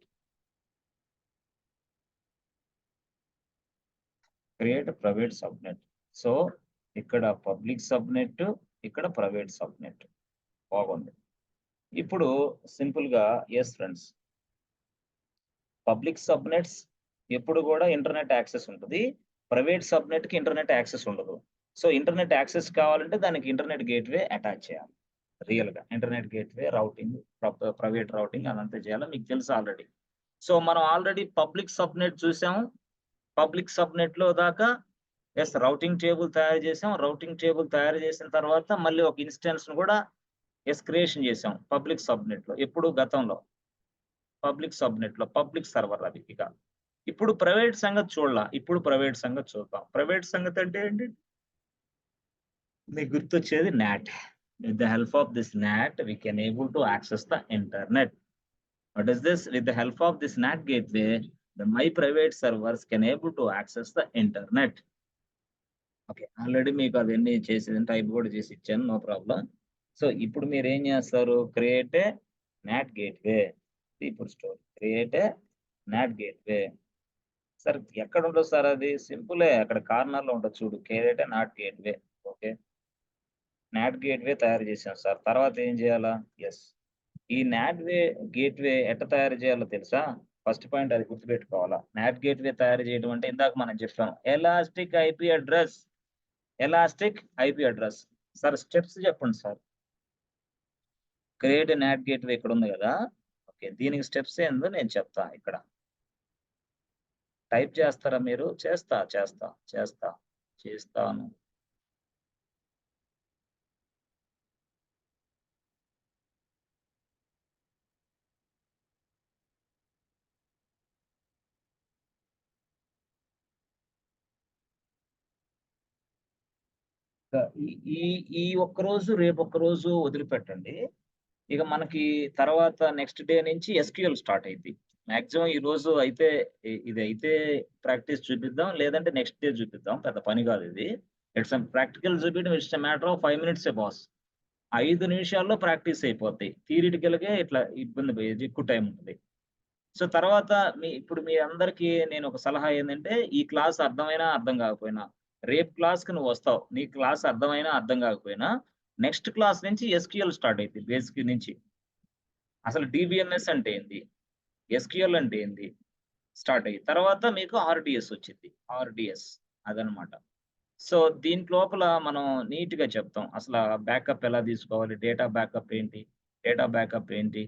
Create private subnet. So ఇక్కడ పబ్లిక్ సబ్నెట్, ఇక్కడ private subnet. బాగుంది. ఇప్పుడు simple గా ఫ్రెండ్స్, పబ్లిక్ సబ్నెట్స్ ఎప్పుడు కూడా ఇంటర్నెట్ యాక్సెస్ ఉంటుంది, ప్రైవేట్ సబ్నెట్ కి ఇంటర్నెట్ యాక్సెస్ ఉండదు. సో ఇంటర్నెట్ యాక్సెస్ కావాలంటే దానికి ఇంటర్నెట్ గేట్‌వే అటాచ్ చేయాలి. రియల్‌గా. Internet gateway, routing, private routing అదంతా చేయాలి. మీకు తెలుసు ఆల్రెడీ. సో మనం ఆల్రెడీ పబ్లిక్ సబ్‌నెట్ చూసాము. పబ్లిక్ సబ్‌నెట్‌లో దాకా రౌటింగ్ టేబుల్ తయారు చేసాం. రౌటింగ్ టేబుల్ తయారు చేసిన తర్వాత మళ్ళీ ఒక ఇన్‌స్టాన్స్‌ని కూడా క్రియేషన్ చేసాం పబ్లిక్ సబ్‌నెట్‌లో. ఎప్పుడు గతంలో. పబ్లిక్ సర్వర్ అది ఇక. ఇప్పుడు ప్రైవేట్ సంగతి చూడలా. ఇప్పుడు ప్రైవేట్ సంగతి చూద్దాం. ప్రైవేట్ సంగతి అంటే ఏంటి? మీకు గుర్తొచ్చేది not. With the help of this NAT, we can able to access the internet. What is this? With the help of this NAT gateway, the my private servers can able to access the internet. Okay. Already మీకు అవన్నీ చేసేది type కూడా చేసి ఇచ్చాను. No problem. So, ఇప్పుడు మీరేం చేస్తారు? Create a NAT gateway. ఇప్పుడు story. Create a NAT gateway. Sir ఎక్కడుంటది సార్ అది? సింపులే. అక్కడ కార్నర్‌లో ఉంటది చూడు. Create a NAT gateway. Okay. NAT gateway తయారు చేశాం సార్. తర్వాత ఏం చేయాలా? యెస్. ఈ గేట్‌వే ఎట్ట తయారు చేయాలో తెలుసా? ఫస్ట్ పాయింట్ అది గుర్తుపెట్టుకోవాలా. నాట్ గేట్‌వే తయారు చేయడం అంటే ఇందాక మనం చెప్పాం. Elastic IP address. Sir steps చెప్పండి సార్. క్రియేట్ నాట్ గేట్‌వే ఇక్కడుంది గదా! ఓకే. దీనికి స్టెప్స్ ఏందో నేను చెప్తా ఇక్కడ. టైప్ చేస్తారా మీరు? చేస్తాను. ఈ ఈ ఈ ఒక్కరోజు, రేపొక్క రోజు వదిలిపెట్టండి. ఇక మనకి తర్వాత నెక్స్ట్ డే నుంచి ఎస్‌క్యూఎల్ స్టార్ట్ అయిద్ది. మాక్సిమం ఈరోజు అయితే ఇదైతే ప్రాక్టీస్ చూపిద్దాం. లేదంటే నెక్స్ట్ డే చూపిద్దాం. పెద్ద పని కాదిది. ప్రాక్టికల్ చూపియడం ఇట్స్ ఎ మ్యాటర్ ఆఫ్ 5 మినిట్సే బాస్. 5 నిమిషాల్లో ప్రాక్టీస్ అయిపోద్ది. థియరిటికల్‌గే ఇట్లా ఇబ్బంది పోయేది. ఎక్కువ టైం ఉంటది. సో, తర్వాత ఇప్పుడు మీ అందరికీ నేనొక సలహా ఏందంటే, ఈ క్లాస్ అర్థమైనా, అర్థం కాకపోయినా, రేపు క్లాస్‌కి నువ్వొస్తావు. నీ క్లాస్ అర్థమైనా, అర్థం కాకపోయినా, నెక్స్ట్ క్లాస్ నుంచి ఎస్‌క్యూఎల్ స్టార్ట్ అయిద్ది బేసిక్ నుంచి. అసలు డీబీఎంఎస్ అంటే ఏంది? ఎస్‌క్యూఎల్ అంటే ఏంది? స్టార్ట్ అయ్యి. తర్వాత మీకు ఆర్‌డిఎస్ వచ్చిద్ది. ఆర్‌డిఎస్ అదనమాట. సో, దీంట్లోపల మనం నీట్‌గా చెప్తాం. బ్యాకప్ ఎలా తీసుకోవాలి? డేటా బ్యాకప్ ఏంటి?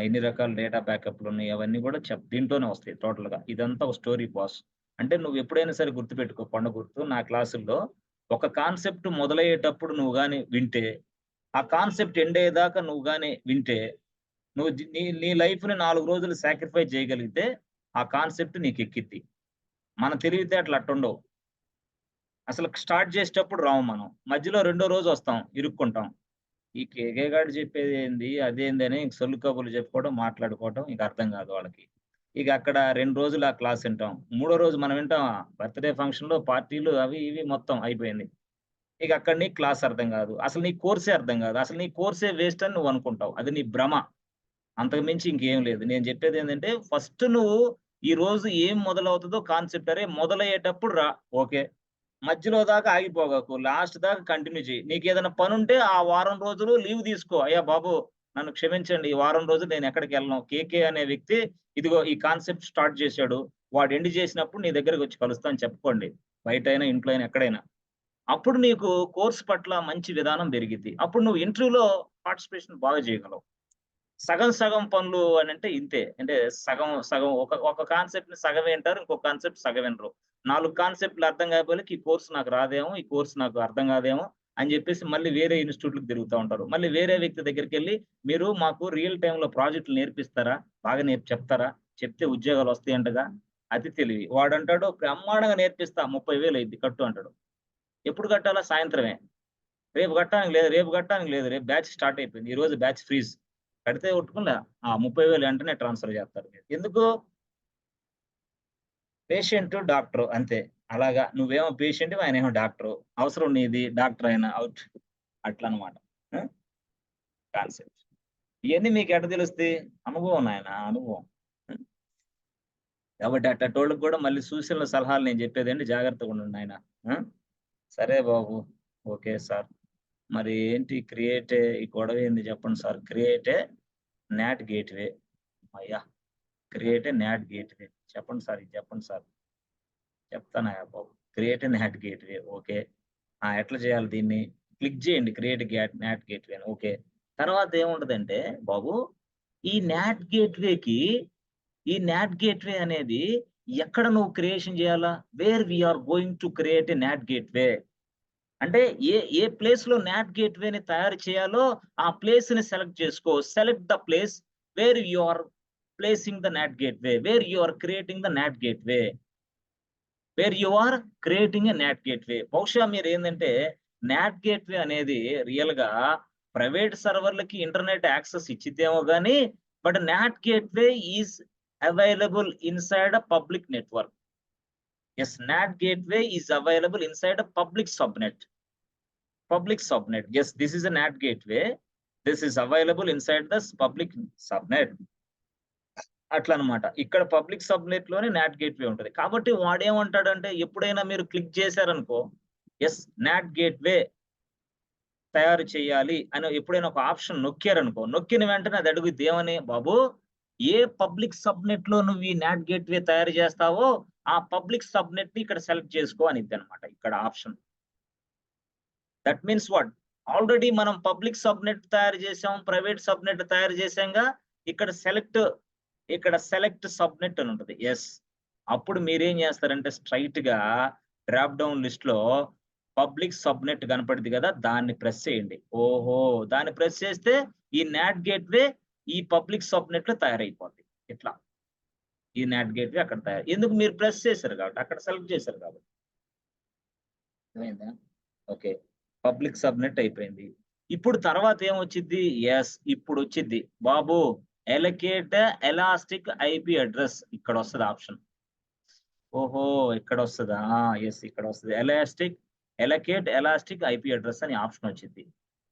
ఎన్ని రకాల డేటా బ్యాకప్‌లున్నాయి అవన్నీ గూడా దీంట్లోనే వస్తాయి టోటల్‌గా. ఇదంతా ఒక స్టోరీ బాస్. అంటే నువ్వెప్పుడైనా సరే గుర్తుపెట్టుకో కొండ గుర్తు నా క్లాసుల్లో ఒక కాన్సెప్ట్ మొదలయ్యేటప్పుడు నువ్వు గాని వింటే, ఆ కాన్సెప్ట్ ఎండ్ అయ్యేదాకా నువ్వు గాని వింటే, నువ్వు నీ నీ లైఫ్‌ని 4 రోజులు సాక్రిఫైస్ చేయగలిగితే, ఆ కాన్సెప్ట్ నీకెక్కిద్ది. మన తెలివితేటలు అట్టుండవు. అసలు స్టార్ట్ చేసేటప్పుడు రాము మనం. మధ్యలో రెండో రోజు వస్తాం, ఇరుక్కుంటాం. ఈ కేకే గాడు చెప్పేదేంది, అదేందని సొల్లు కబుర్లు చెప్పుకోవడం, మాట్లాడుకోవడం ఇక అర్థం కాదు వాళ్ళకి. ఇక అక్కడ 2 రోజులు ఆ క్లాస్ ఇంటాం. మూడో రోజు మనం వింటామా? బర్త్‌డే ఫంక్షన్‌లో పార్టీలు అవి ఇవి మొత్తం అయిపోయింది. ఇక అక్కడ నీకు క్లాస్ అర్థం కాదు. అసలు నీ కోర్సే అర్థం కాదు. అసలు నీ కోర్సే వేస్ట్ అని నువ్వు అనుకుంటావు. అది నీ భ్రమ. అంతకు మించి ఇంకేం లేదు. నేను చెప్పేదేంటంటే ఫస్ట్ నువ్వు ఈ రోజు ఏం మొదలవుతదో కాన్సెప్ట్ అరే మొదలయ్యేటప్పుడు రా. ఓకే. మధ్యలో దాకా ఆగిపోగాకు. లాస్ట్ దాకా కంటిన్యూ చెయ్యి. నీకేదైనా పనుంటే ఆ వారం రోజులు లీవ్ తీసుకో. అయ్యా బాబు! నన్ను క్షమించండి. ఈ వారం రోజులు నేనెక్కడికెళ్ళను. కేకే అనే వ్యక్తి ఇదిగో ఈ కాన్సెప్ట్ స్టార్ట్ చేశాడు. వాడు ఎండ్ చేసినప్పుడు నీ దగ్గరకొచ్చి కలుస్తా అని చెప్పుకోండి. బయటైనా, ఇంట్లో అయినా, ఎక్కడైనా. అప్పుడు నీకు కోర్స్ పట్ల మంచి విధానం పెరిగిద్ది. అప్పుడు నువ్వు ఇంటర్వ్యూలో పార్టిసిపేషన్ బాగా చేయగలవు. సగం సగం పనులు అనంటే ఇంతే. అంటే సగం సగం ఒక కాన్సెప్ట్‌ని సగం వింటారు. ఇంకో కాన్సెప్ట్ సగం వినరు. 4 కాన్సెప్ట్‌లు అర్థం కాకపోయినాక ఈ కోర్స్ నాకు రాదేమో, ఈ కోర్స్ నాకు అర్థం కాదేమో అని చెప్పేసి మళ్ళీ వేరే ఇన్‌స్టిట్యూట్‌లకి తిరుగుతా ఉంటారు. మళ్ళీ వేరే వ్యక్తి దగ్గరికెళ్ళి మీరు మాకు రియల్ టైమ్‌లో ప్రాజెక్టులు నేర్పిస్తారా? బాగా చెప్తారా? చెప్తే ఉద్యోగాలొస్తాయంటగా. అతి తెలివి. వాడంటాడు బ్రహ్మాండంగా నేర్పిస్తా 30,000 అయిద్ది కట్టు అంటాడు. ఎప్పుడు కట్టాలా? సాయంత్రమే. రేపు కట్టడానికి లేదు. రేపు బ్యాచ్ స్టార్ట్ అయిపోయింది. ఈరోజు బ్యాచ్ ఫ్రీజ్. కడితే కొట్టకుండా ఆ! 30,000 వెంటనే ట్రాన్స్‌ఫర్ చేస్తారు మీరు. ఎందుకు? పేషెంటు, డాక్టరు అంతే. అలాగా నువ్వేమో పేషెంట్‌వి ఆయనేమో డాక్టరు. అవసరం నీది డాక్టర్ ఆయన ఔట్. అట్లనమాట. ఆ! కాన్సెప్ట్. ఇయన్నీ మీకెట్ట తెలుస్తాయి? అనుభవం నాయనా అనుభవం. హ్మ్. కాబట్టి అట్టటోళ్ళకి గూడా మళ్ళీ సూచనలు, సలహాలు నేను చెప్పేదేంటి జాగ్రత్తగుండండి నాయనా. ఆ! సరే బాబు. Okay sir. మరి ఏంటి ఈ గొడవేంది చెప్పండి సార్? NAT gateway. హమ్మయ్య! Create a NAT gateway. చెప్పండి సార్. ఇది చెప్పండి సార్. చెప్తానయ్యా బాబు. Create a NAT gateway. Okay. ఎట్లా చేయాలి దీన్ని? క్లిక్ చేయండి క్రియేట్ నాట్ గేట్‌వే అని. ఓకే. తర్వాత ఏముంటదంటే బాబు, ఈ నాట్ గేట్‌వేకి ఈ నాట్ గేట్‌వే అనేది ఎక్కడ నువ్వు క్రియేషన్ చేయాలా? Where we are going to create a NAT gateway. అంటే ఏ ప్లేస్‌లో నాట్ గేట్‌వేని తయారు చేయాలో ఆ ప్లేస్‌ని సెలెక్ట్ చేసుకో. Select the place where you are placing the NAT gateway. Where you are creating the NAT gateway. Where you are creating a NAT gateway. బహుశా మీరేందంటే నాట్ గేట్‌వే అనేది రియల్‌గా ప్రైవేట్ సర్వర్‌లకి ఇంటర్నెట్ యాక్సెస్ ఇచ్చిద్దేమో గానీ, but NAT gateway is available inside a public network. Yes, NAT gateway is available inside a public subnet. Public subnet. Yes, this is a NAT gateway. This is available inside this public subnet. అట్లా అన్నమాట. ఇక్కడ public subnet లోనే not gateway ఉంటది. కాబట్టి వాడేమంటాడంటే ఎప్పుడైనా మీరు click చేశారనుకో, yes, NAT gateway తయారు చేయాలి అని ఎప్పుడైనా ఒక ఆప్షన్ నొక్కారనుకో, నొక్కిన వెంటనే అది అడుగుద్ది ఏమని? బాబు, ఏ పబ్లిక్ సబ్‌నెట్‌లో నువ్వు ఈ నాట్ గేట్‌వే తయారు చేస్తావో, ఆ పబ్లిక్ సబ్‌నెట్‌ని ఇక్కడ సెలెక్ట్ చేసుకో అనిద్దనమాట ఇక్కడ option. That means what? Already మనం పబ్లిక్ సబ్‌నెట్ తయారు చేసాం. ప్రైవేట్ సబ్‌నెట్ తయారు చేసాంగా. ఇక్కడ సెలెక్ట్ సబ్‌నెట్ అని ఉంటది. యెస్. అప్పుడు మీరేం చేస్తారంటే స్ట్రెయిట్‌గా డ్రాప్ డౌన్ లిస్ట్‌లో పబ్లిక్ సబ్‌నెట్ కనపడిద్ది కదా! దాన్ని ప్రెస్ చేయండి. ఓహో! దాన్ని ప్రెస్ చేస్తే ఈ నాట్ గేట్‌వే ఈ పబ్లిక్ సబ్‌నెట్‌లో తయారైపోద్ది. ఇట్లా. ఈ నాట్ గేట్‌వే అక్కడ తయారు ఎందుకు మీరు ప్రెస్ చేసారు కాబట్టి. అక్కడ సెలెక్ట్ చేసారు కాబట్టి. అర్థమైందా? ఓకే. పబ్లిక్ సబ్‌నెట్ అయిపోయింది. ఇప్పుడు తర్వాత ఏమొచ్చిద్ది? యెస్, ఇప్పుడొచ్చిద్ది. బాబు, అలొకేట్ ఎలాస్టిక్ ఐపీ అడ్రెస్ ఇక్కడొస్తది ఆప్షన్. ఓహో! ఇక్కడొస్తదా? యెస్, ఇక్కడొస్తది. ఎలాస్టిక్ ఐపీ అడ్రెస్ అని ఆప్షన్ వచ్చిద్ది.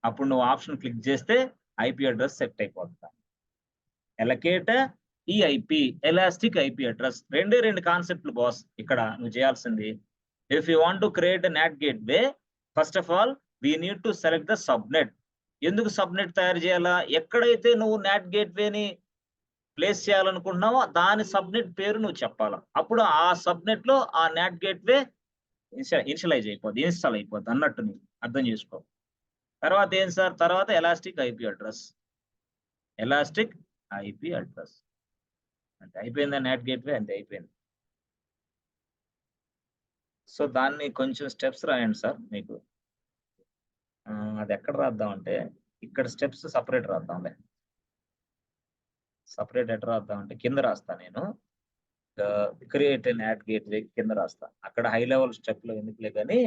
అప్పుడు నువ్వు ఆప్షన్ క్లిక్ చేస్తే ఐపీ అడ్రెస్ సెట్ అయిపోద్ది. Allocate EIP, elastic IP address. రెండే 2 కాన్సెప్ట్‌లు బాస్ ఇక్కడ నువ్వు చేయాల్సింది. If you want to create a NAT gateway, first of all we need to select the subnet. ఎందుకు సబ్‌నెట్ తయారు చేయాలా? ఎక్కడైతే నువ్వు నాట్ గేట్‌వేని ప్లేస్ చేయాలనుకుంటున్నావో దాని సబ్‌నెట్ పేరు నువ్వు చెప్పాలా. అప్పుడు ఆ సబ్‌నెట్‌లో ఆ నాట్ గేట్‌వే ఇన్‌స్టాల్ అయిపోద్ది అన్నట్టు నీకు. అర్థం చేసుకో. తర్వాత ఏం సార్? తర్వాత elastic IP address. Elastic IP address. అంతే అయిపోయిందా నాట్ గేట్‌వే? అంతే అయిపోయింది. సో, దాన్ని కొంచెం స్టెప్స్ రాయండి సార్ మీకు. అదెక్కడ రాద్దామంటే, ఇక్కడ స్టెప్స్ సెపరేట్ రాద్దాంలే. సెపరేట్ ఎట్ట రాద్దామంటే కింద రాస్తా నేను. క్రియేట్ ఎ నాట్ గేట్‌వే కింద రాస్తా. అక్కడ హై లెవెల్ స్టెప్‌లో ఎందుకులే గాని,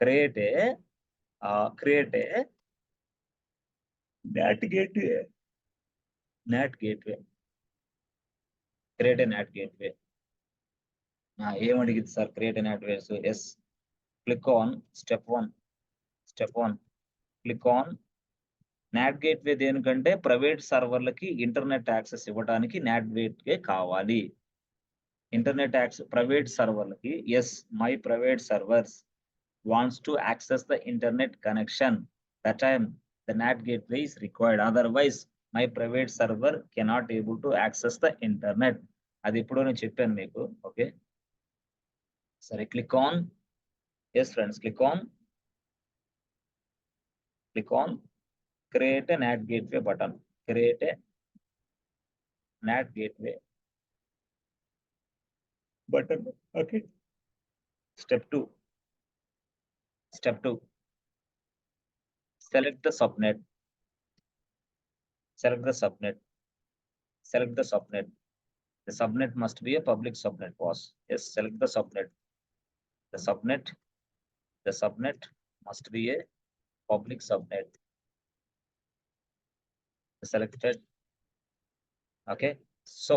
create a create a NAT gateway, NAT gateway, create a NAT gateway. ఏమడిగిద్ది sir create a NAT gateways? Yes. Click on step 1. Step 1 click on NAT gateway దేనికంటే private సర్వర్‌లకి internet access ఇవ్వడానికి NAT gateway కావాలి. Internet access private సర్వర్‌లకి yes, my private servers wants to access the internet connection. That time the NAT gateway is required. Otherwise, my private server cannot able to access the internet. అది ఎప్పుడో నేను చెప్పాను మీకు. Okay. సరే click on. Yes friends, click on create a NAT gateway button. Create a NAT gateway button. Okay. Step 2. Step 2 select the subnet. Select the subnet. Select the subnet. The subnet must be a public subnet, boss. Yes, select the subnet. The subnet, the subnet must be a public subnet. Selected. Okay. So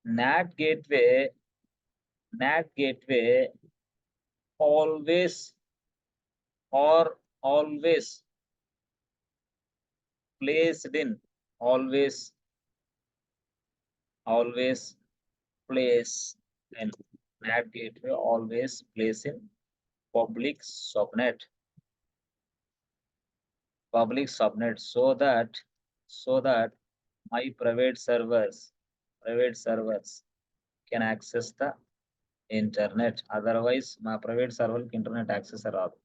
NAT gateway, NAT gateway always or always placed in, always, always place in NAT gateway always place in public subnet, so that my private servers can access the internet. Otherwise మా private సర్వర్‌కి internet access రాదు.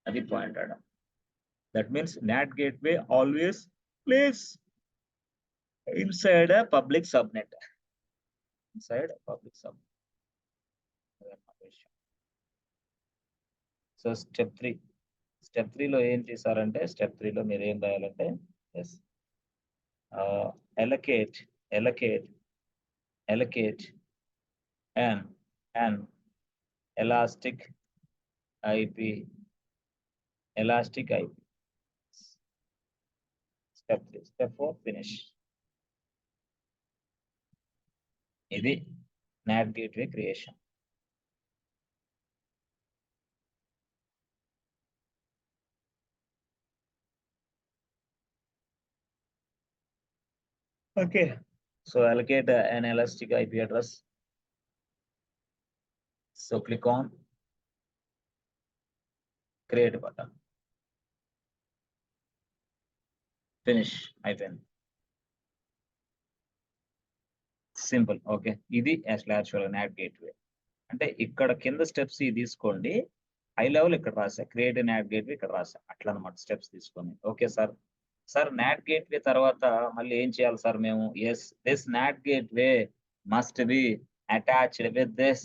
అది point ఆడ. That means NAT gateway always place inside a public subnet. Inside public subnet. అదన్నమాట విషయం. So, step 3. Step 3లో ఏం చేశారంటే, step 3లో మీరేం రాయాలంటే yes. uh, allocate allocate allocate an elastic IP elastic IP. Step 3. Step 4 finish. ఇది NAT gateway creation. Okay. So allocate an elastic IP address. So click on create button. Finish. అయిపోయింది. Simple. Okay. ఇది యాక్చువల్‌గా NAT gateway. అంటే ఇక్కడ కింద steps ఇవి తీసుకోండి. High level ఇక్కడ రాసా. క్రియేట్ NAT గేట్వే ఇక్కడ రాసా. అట్లా అన్నమాట స్టెప్స్ తీసుకొని. Okay sir. Sir NAT gateway తర్వాత మళ్ళీ ఏం చేయాలి సార్ మేము? Yes. This NAT gateway must be attached with this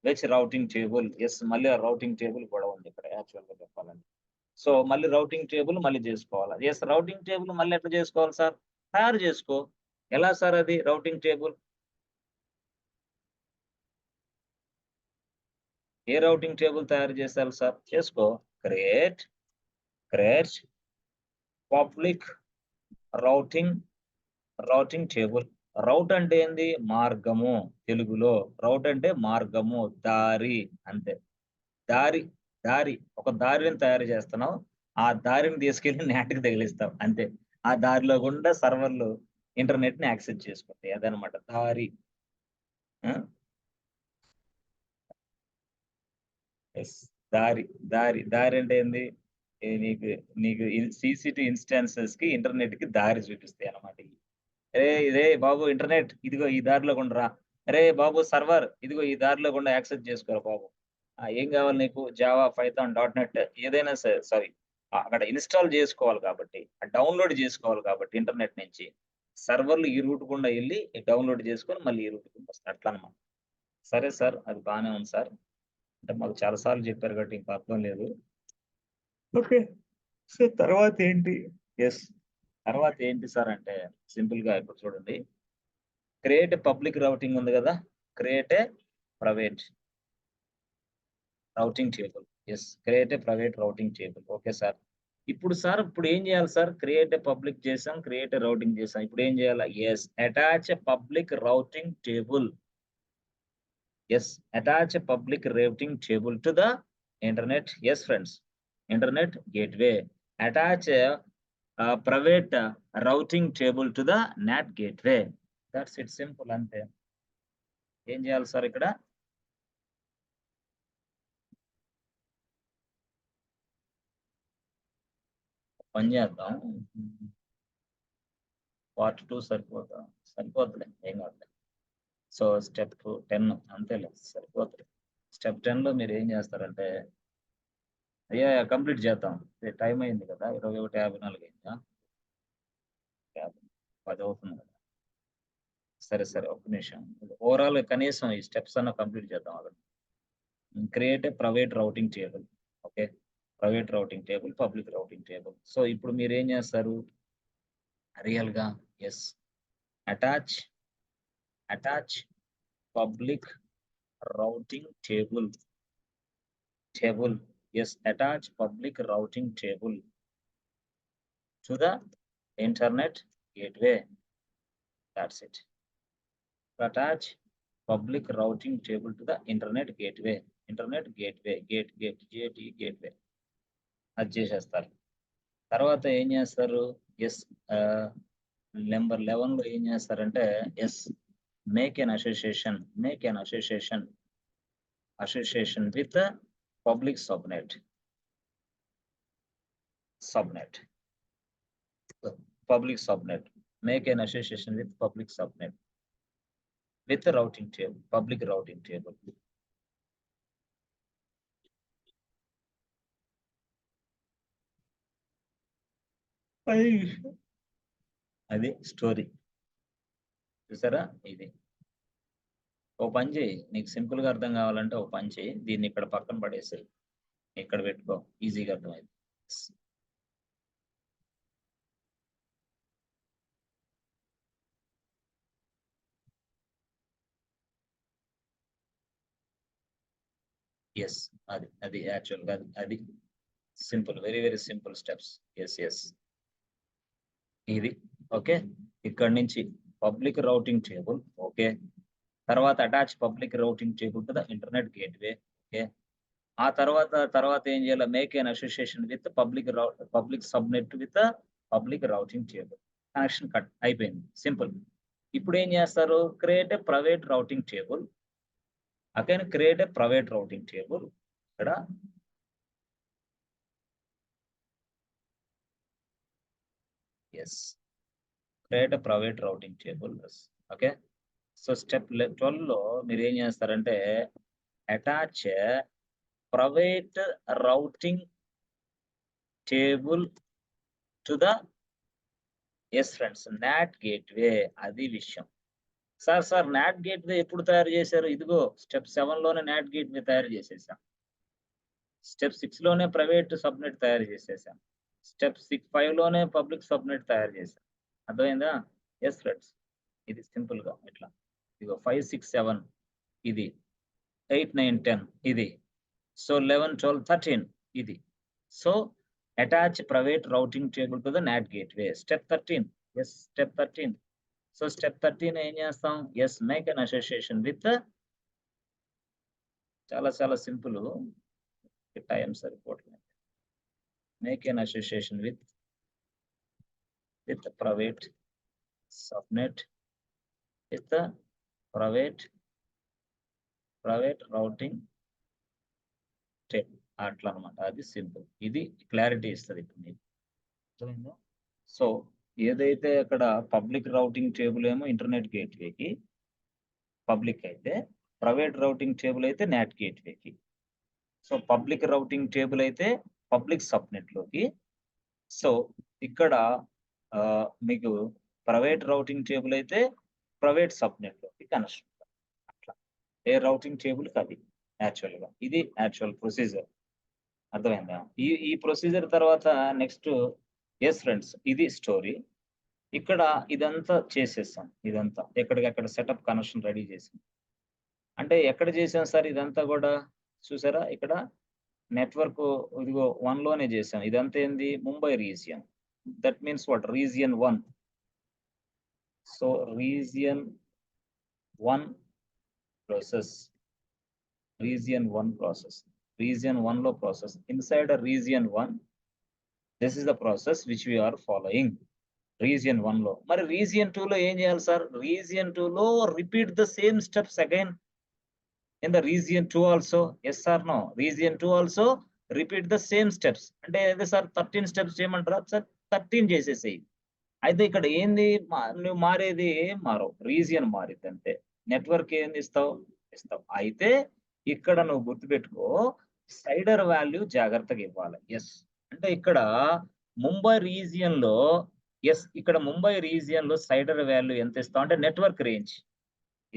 which routing table. Yes. మళ్ళీ ఆ రౌటింగ్ టేబుల్ కూడా ఉంది ఇక్కడ యాక్చువల్‌గా చెప్పాలంటే. సో మళ్ళీ రౌటింగ్ టేబుల్ మళ్ళీ చేసుకోవాలా? యెస్. రౌటింగ్ టేబుల్ మళ్ళీ ఎట్లా చేసుకోవాలి సార్? తయారు చేసుకో. ఎలా సార్ అది రౌటింగ్ టేబుల్? ఏ రౌటింగ్ టేబుల్ తయారు చేశారు సార్? చేసుకో. Create public routing routing table. Route అంటే ఏంది? మార్గము తెలుగులో. రౌట్ అంటే మార్గము, దారి అంతే. దారి, దారి. ఒక దారిని తయారు చేస్తున్నావు. ఆ దారిని తీసుకెళ్ళి NAT‌కి తగిలిస్తావు అంతే. ఆ దారిలో గుండా సర్వర్‌లు ఇంటర్నెట్‌ని యాక్సెస్ చేసుకుంటాయి. అదనమాట దారి. ఆ! యెస్. దారి, దారి అంటే ఏంది? ఈ నీకు నీకు సీసీటీ ఇన్‌స్టాన్సెస్‌కి ఇంటర్నెట్‌కి దారి చూపిస్తాయన్నమాట ఇయి. రేయ్ బాబు ఇంటర్నెట్ ఇదిగో ఈ దారిలో గుండా రా. అరేయ్ బాబు సర్వర్ ఇదిగో ఈ దారిలో గుండా యాక్సెస్ చేసుకోరా బాబు. ఏం కావాలి నీకు? జావా, పైథాన్, డాట్ నెట్ ఏదైనా సరే సారీ. అక్కడ ఇన్‌స్టాల్ చేసుకోవాలి కాబట్టి, డౌన్‌లోడ్ చేసుకోవాలి కాబట్టి ఇంటర్నెట్ నుంచి. సర్వర్‌లు ఈ రూట్ గుండా ఎళ్లి డౌన్‌లోడ్ చేసుకొని మళ్ళీ ఈ రూట్ గుండా వస్తాయి. అట్లన్నమాట. సరే సార్. అది బానే ఉంది సార్. అంటే మాకు చాలా సార్లు చెప్పారు కాబట్టి ఇంక అర్థం లేదు. ఓకే. సో తర్వాతేంటి? యెస్. తర్వాతేంటి సార్ అంటే సింపుల్‌గా ఇప్పుడు చూడండి. క్రియేట్ పబ్లిక్ రౌటింగ్ ఉంది గదా! Create a private routing table. Yes. Create a private routing table. Okay sir. ఇప్పుడు సార్ ఇప్పుడేం జేయాలి సార్? క్రియేట్ ఏ పబ్లిక్ చేసాం. క్రియేట్ ఏ రౌటింగ్ చేసాం. ఇప్పుడేం జేయాలి? Yes. Attach a public routing table. Yes. Attach a public routing table to the internet. Yes friends. Internet gateway. Attach private routing table to the NAT gateway. That's it simple అంతే. ఏం జేయాలి sir ఇక్కడ? పని చేద్దాం. Part 2 సరిపోదా? సరిపోద్దిలే. ఏం కాదులే. So, step 10 అంతేలే సరిపోద్ది. స్టెప్ 10లో మీరేం చేస్తారంటే కంప్లీట్ చేద్దాం. టైం అయింది కదా! 21:54 అయిందా? 10 అవుతుంది కదా! సరే. ఒక్క నిమిషం. ఓవరాల్ కనీసం ఈ స్టెప్స్ అన్నా కంప్లీట్ చేద్దాం ఆగండి. Create a private routing table. Okay. Private routing table, public routing table. So, ఇప్పుడు మీరేం చేస్తారు? రియల్‌గా yes. Attach attach public routing table. Yes, attach public routing table to the internet gateway. That's it. Attach public routing table to the internet gateway. Internet gateway gateway అది చేసేస్తారు. తర్వాత ఏం చేస్తారు? Yes. Number 11లో ఏం చేస్తారంటే yes. Make an association with public subnet. Public subnet. Make an association with public subnet. with routing table, public routing table. అది story చూసారా. ఇది ఓ పని చేయి, నీకు సింపుల్ గా అర్థం కావాలంటే ఓ పని చేయి, దీన్ని ఇక్కడ పక్కన పడేసి ఇక్కడ పెట్టుకో, ఈజీగా అర్థమైంది. ఎస్, అది అది యాక్చువల్గా అది simple, very very simple steps. Yes yes, ఇది ఓకే. ఇక్కడ నుంచి పబ్లిక్ రౌటింగ్ టేబుల్, ఓకే. తర్వాత attach public routing table to the internet gateway, okay. ఆ తర్వాత ఏం చేయాలి, make an association with public subnet with public routing table. Connection cut అయిపోయింది, simple. ఇప్పుడు ఏం చేస్తారు, create a private routing table. Again create a private routing table. ఇక్కడ yes, create a private routing table. Okay. So step 12 లో మీరు ఏం చేస్తారంటే attach private routing table to the yes friends NAT gateway. అది విషయం. సార్ నాట్ గేట్వే ఎప్పుడు తయారు చేశారు, ఇదిగో స్టెప్ 7 లోనే నాట్ గేట్వే తయారు చేసేసాం. స్టెప్ 6 లోనే ప్రైవేట్ సబ్నెట్ తయారు చేసేసాం. స్టెప్ 5 లోనే పబ్లిక్ సబ్నెట్ తయారు చేశాం. అర్థమైందా. ఎస్ ఫ్రెండ్స్, ఇది సింపుల్ గా ఇట్లా, ఇదిగో 5, 6, 7 ఇది, 8, 9, 10 ఇది, సో 11, 12, 13 ఇది. So attach private routing table to the NAT gateway. Step 13, yes step 13. So step 13 ఏం చేస్తాం, yes make an association with, చాలా సింపుల్, టైం సరిపోవట్లేదు. Make an association with private subnet with private routing table, అట్లా అనమాట. అది simple, ఇది clarity ఇస్తుంది ఇప్పుడు మీకు. అర్థమైందా. సో ఏదైతే అక్కడ పబ్లిక్ రౌటింగ్ టేబుల్ ఏమో ఇంటర్నెట్ గేట్వేకి పబ్లిక్ అయితే, ప్రైవేట్ రౌటింగ్ టేబుల్ అయితే నాట్ గేట్వేకి. సో పబ్లిక్ రౌటింగ్ టేబుల్ అయితే పబ్లిక్ సబ్నెట్ లోకి. సో ఇక్కడ మీకు ప్రైవేట్ రౌటింగ్ టేబుల్ అయితే ప్రైవేట్ సబ్నెట్ లోకి కనెక్షన్. అట్లా ఏ రౌటింగ్ టేబుల్ అది యాక్చువల్గా, ఇది యాక్చువల్ ప్రొసీజర్. అర్థమైందా. ఈ ప్రొసీజర్ తర్వాత నెక్స్ట్, ఎస్ ఫ్రెండ్స్ ఇది స్టోరీ. ఇక్కడ ఇదంతా చేసేసాం, ఇదంతా ఎక్కడికక్కడ సెటప్ కనెక్షన్ రెడీ చేసాం. అంటే ఎక్కడ చేసాం సార్ ఇదంతా కూడా, చూసారా ఇక్కడ నెట్వర్క్ ఇదిగో 1 లోనే చేసాం. ఇదంతా ఏంది, Mumbai region. That means what, region 1. So region 1 process, region 1 process, region 1 లో process. Inside region 1 this is the process which we are following. Region 1 లో. మరి రీజియన్ 2 లో ఏం చేయాలి సార్, రీజియన్ 2 లో repeat the same steps again in the region 2 also. Yes sir no, region 2 also repeat the same steps. అంటే అదే sir 13 steps చేయమంటారా sir, 13 చేసేసేయి. అయితే ఇక్కడ ఏంది, నువ్వు మారేది మారవు, రీజియన్ మారిద్ది అంతే. నెట్వర్క్ ఏంది ఇస్తావు. అయితే ఇక్కడ నువ్వు గుర్తుపెట్టుకో, సైడర్ వాల్యూ జాగ్రత్తగా ఇవ్వాలి. ఎస్ అంటే ఇక్కడ ముంబై రీజియన్ లో, ఎస్ ఇక్కడ ముంబై రీజియన్ లో సైడర్ వాల్యూ ఎంత ఇస్తావు అంటే network range.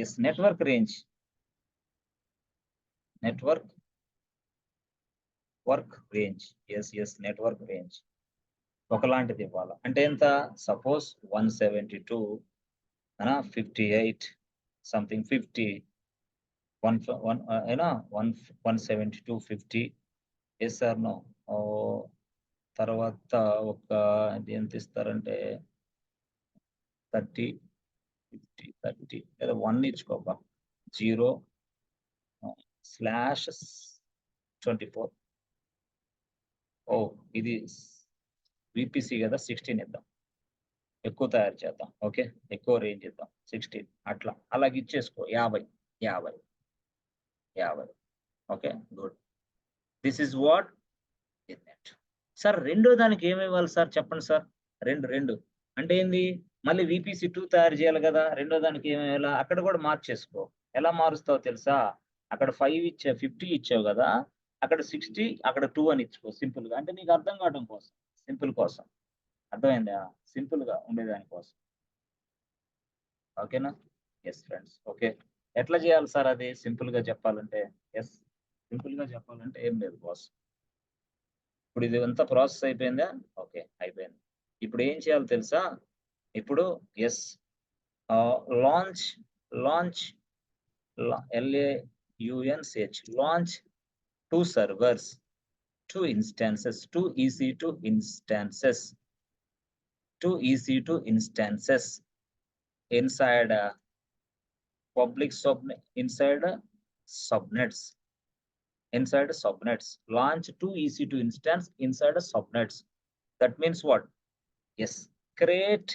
Yes network range, network range. Yes network range ఒకలాంటిది ఇవ్వాలి. అంటే ఎంత, suppose 172 58 something 50 172 50. Yes sir no. తర్వాత ఒక ఇది ఎంత ఇస్తారంటే 30 50 30 లేదా 1 ఇచ్చుకోపా, 0/24. ఇది విపిసి కదా, 16 ఇద్దాం, ఎక్కువ తయారు చేద్దాం. ఓకే, ఎక్కువ రేంజ్ ఇద్దాం, 16 అట్లా అలాగే ఇచ్చేసుకో. 50. Okay good. This is what net. Sir రెండో దానికి ఏమి ఇవ్వాలి సార్ చెప్పండి సార్. రెండు అంటే ఏంది, మళ్ళీ VPC2 తయారు చేయాలి కదా, రెండో దానికి ఎలా అక్కడ కూడా మార్చేసుకో. ఎలా మారుస్తావో తెలుసా? అక్కడ 50 ఇచ్చావు కదా, అక్కడ 60, అక్కడ 2 అని ఇచ్చుకో సింపుల్ గా. అంటే నీకు అర్థం కావడం కోసం, సింపుల్ కోసం. అర్థమైందా? సింపుల్ గా ఉండేదాని కోసం. ఓకేనా? Yes friends. ఓకే. ఎట్లా చేయాలి సార్ అది సింపుల్ గా చెప్పాలంటే? ఎస్, సింపుల్ గా చెప్పాలంటే ఏం లేదు బాస్. ఇప్పుడు ఇది అంతా ప్రాసెస్ అయిపోయిందా? ఓకే, అయిపోయింది. ఇప్పుడు ఏం చేయాలో తెలుసా? ఇప్పుడు yes, launch launch LAUNCH launch 2 servers, 2 instances, 2 EC2 instances, 2 EC2 instances inside public subnet, subnets, inside subnets. Launch 2 EC2 instance inside subnets. That means what? Yes, create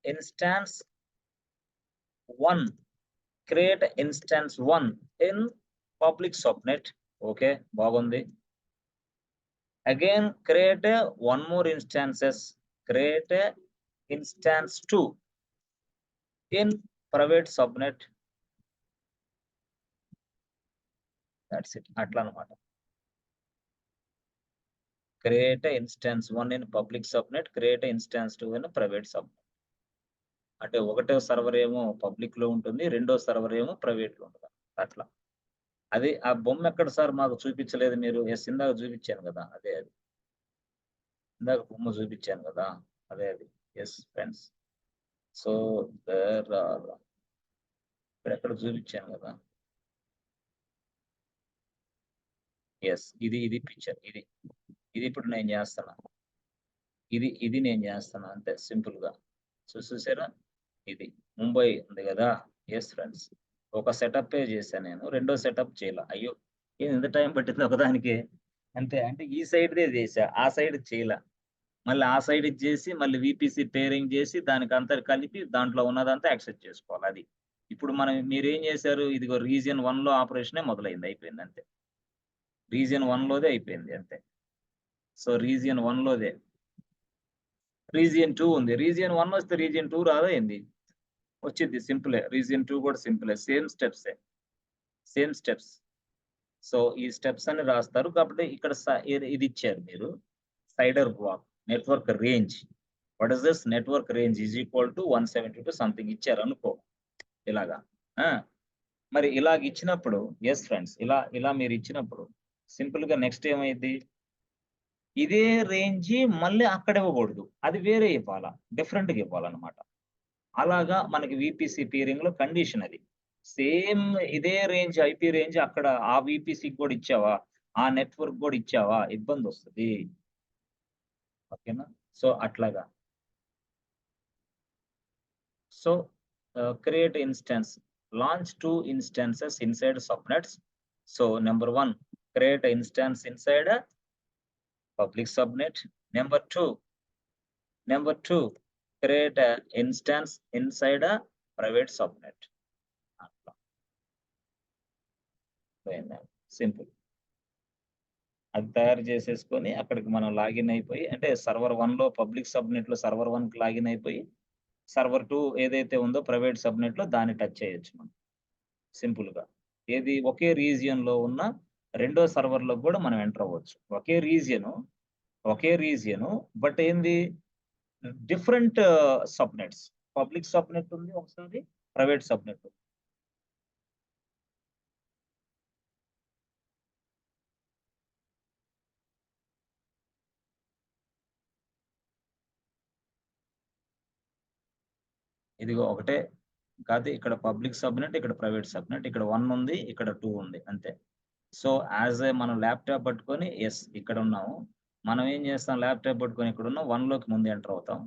instance 1, create instance 1 in public subnet. Okay, bagundi. Again, create one more instances, create instance 2 in private subnet. That's it. అట్లా అన్నమాట. Create instance 1 in public subnet, create instance 2 in private subnet. అంటే ఒకటో server ఏమో public లో ఉంటుంది, రెండో server ఏమో private లో ఉంటుంది. అట్లా. అది ఆ బొమ్మ ఎక్కడ సార్ మాకు చూపించలేదు మీరు? ఎస్, ఇందాక చూపించాను కదా, అదే అది. ఇందాక బొమ్మ చూపించాను కదా, అదే అది. Yes friends. సో ఇక్కడ ఎక్కడ చూపించాను కదా. ఎస్, ఇది పిక్చర్, ఇది ఇప్పుడు నేను చేస్తున్నా. ఇది నేను చేస్తున్నా అంతే సింపుల్ గా. చూసారా? ఇది ముంబై ఉంది కదా. Yes friends. ఒక సెటప్ చేశాను నేను, రెండో సెటప్ చేయాల. అయ్యో, ఎంత టైం పట్టింది ఒకదానికి. అంతే. అంటే ఈ సైడ్దే చేసా, ఆ సైడ్ చేయల. మళ్ళీ ఆ సైడ్ చేసి మళ్ళీ VPC పేరింగ్ చేసి దానికి అంతా కలిపి దాంట్లో ఉన్నదంతా యాక్సెస్ చేసుకోవాలి. అది ఇప్పుడు మీరేం చేశారు? ఇదిగో రీజియన్ 1 లో ఆపరేషనే మొదలైంది, అయిపోయింది అంతే. రీజియన్ 1 లోదే అయిపోయింది అంతే. So region 1 లోదే. రీజియన్ 2 ఉంది. రీజియన్ 1 వస్తే రీజియన్ 2 రాదా ఏంది? వచ్చింది, సింపులే. రీజియన్ 2 కూడా సింపులే, సేమ్ స్టెప్స్. సో ఈ స్టెప్స్ అని రాస్తారు కాబట్టి ఇక్కడ ఇది ఇచ్చారు మీరు, CIDR block network range. What is this? Network range is equal to 172 something ఇచ్చారు అనుకో, ఇలాగా. మరి ఇలాగ ఇచ్చినప్పుడు, ఎస్ ఫ్రెండ్స్, ఇలా మీరు ఇచ్చినప్పుడు సింపుల్ గా నెక్స్ట్ ఏమైంది? ఇదే రేంజ్ మళ్ళీ అక్కడ ఇవ్వకూడదు, అది వేరే ఇవ్వాలా, డిఫరెంట్ గా ఇవ్వాలన్నమాట. అలాగా మనకి VPC పీరింగ్ లో కండిషన్ అది. సేమ్ ఇదే రేంజ్, IP రేంజ్ అక్కడ ఆ VPC కూడా ఇచ్చావా, ఆ నెట్వర్క్ కూడా ఇచ్చావా, ఇబ్బంది వస్తుంది. ఓకేనా? సో అట్లాగా. So create instance, launch 2 instances inside subnets. So number 1, create an instance inside a public subnet. Number 2, create an instance inside a private subnet. Simple. అది తయారు చేసేసుకొని అక్కడికి మనం లాగిన్ అయిపోయి, అంటే సర్వర్ 1 లో పబ్లిక్ సబ్నెట్ లో సర్వర్ 1 కి లాగిన్ అయిపోయి, సర్వర్ 2 ఏదైతే ఉందో ప్రైవేట్ సబ్నెట్ లో దాన్ని టచ్ చేయొచ్చు మనం సింపుల్ గా. ఏది? ఒకే రీజియన్ లో ఉన్న రెండో సర్వర్ లో కూడా మనం ఎంటర్ అవ్వచ్చు. ఒకే రీజియన్ బట్ ఏంది? Different subnets. పబ్లిక్ సబ్నెట్ ఉంది ఒకసారి, ప్రైవేట్ సబ్నెట్ ఉంది. ఇదిగో ఒకటే కాదు, ఇక్కడ పబ్లిక్ సబ్నెట్, ఇక్కడ ప్రైవేట్ సబ్నెట్, ఇక్కడ 1 ఉంది, ఇక్కడ 2 ఉంది అంతే. సో మనం ల్యాప్టాప్ పట్టుకొని ఎస్ ఇక్కడ ఉన్నాము. మనం ఏం చేస్తాం? ల్యాప్టాప్ పట్టుకొని ఇక్కడ ఉన్నాం, 1 లోకి ముందు ఎంటర్ అవుతాం.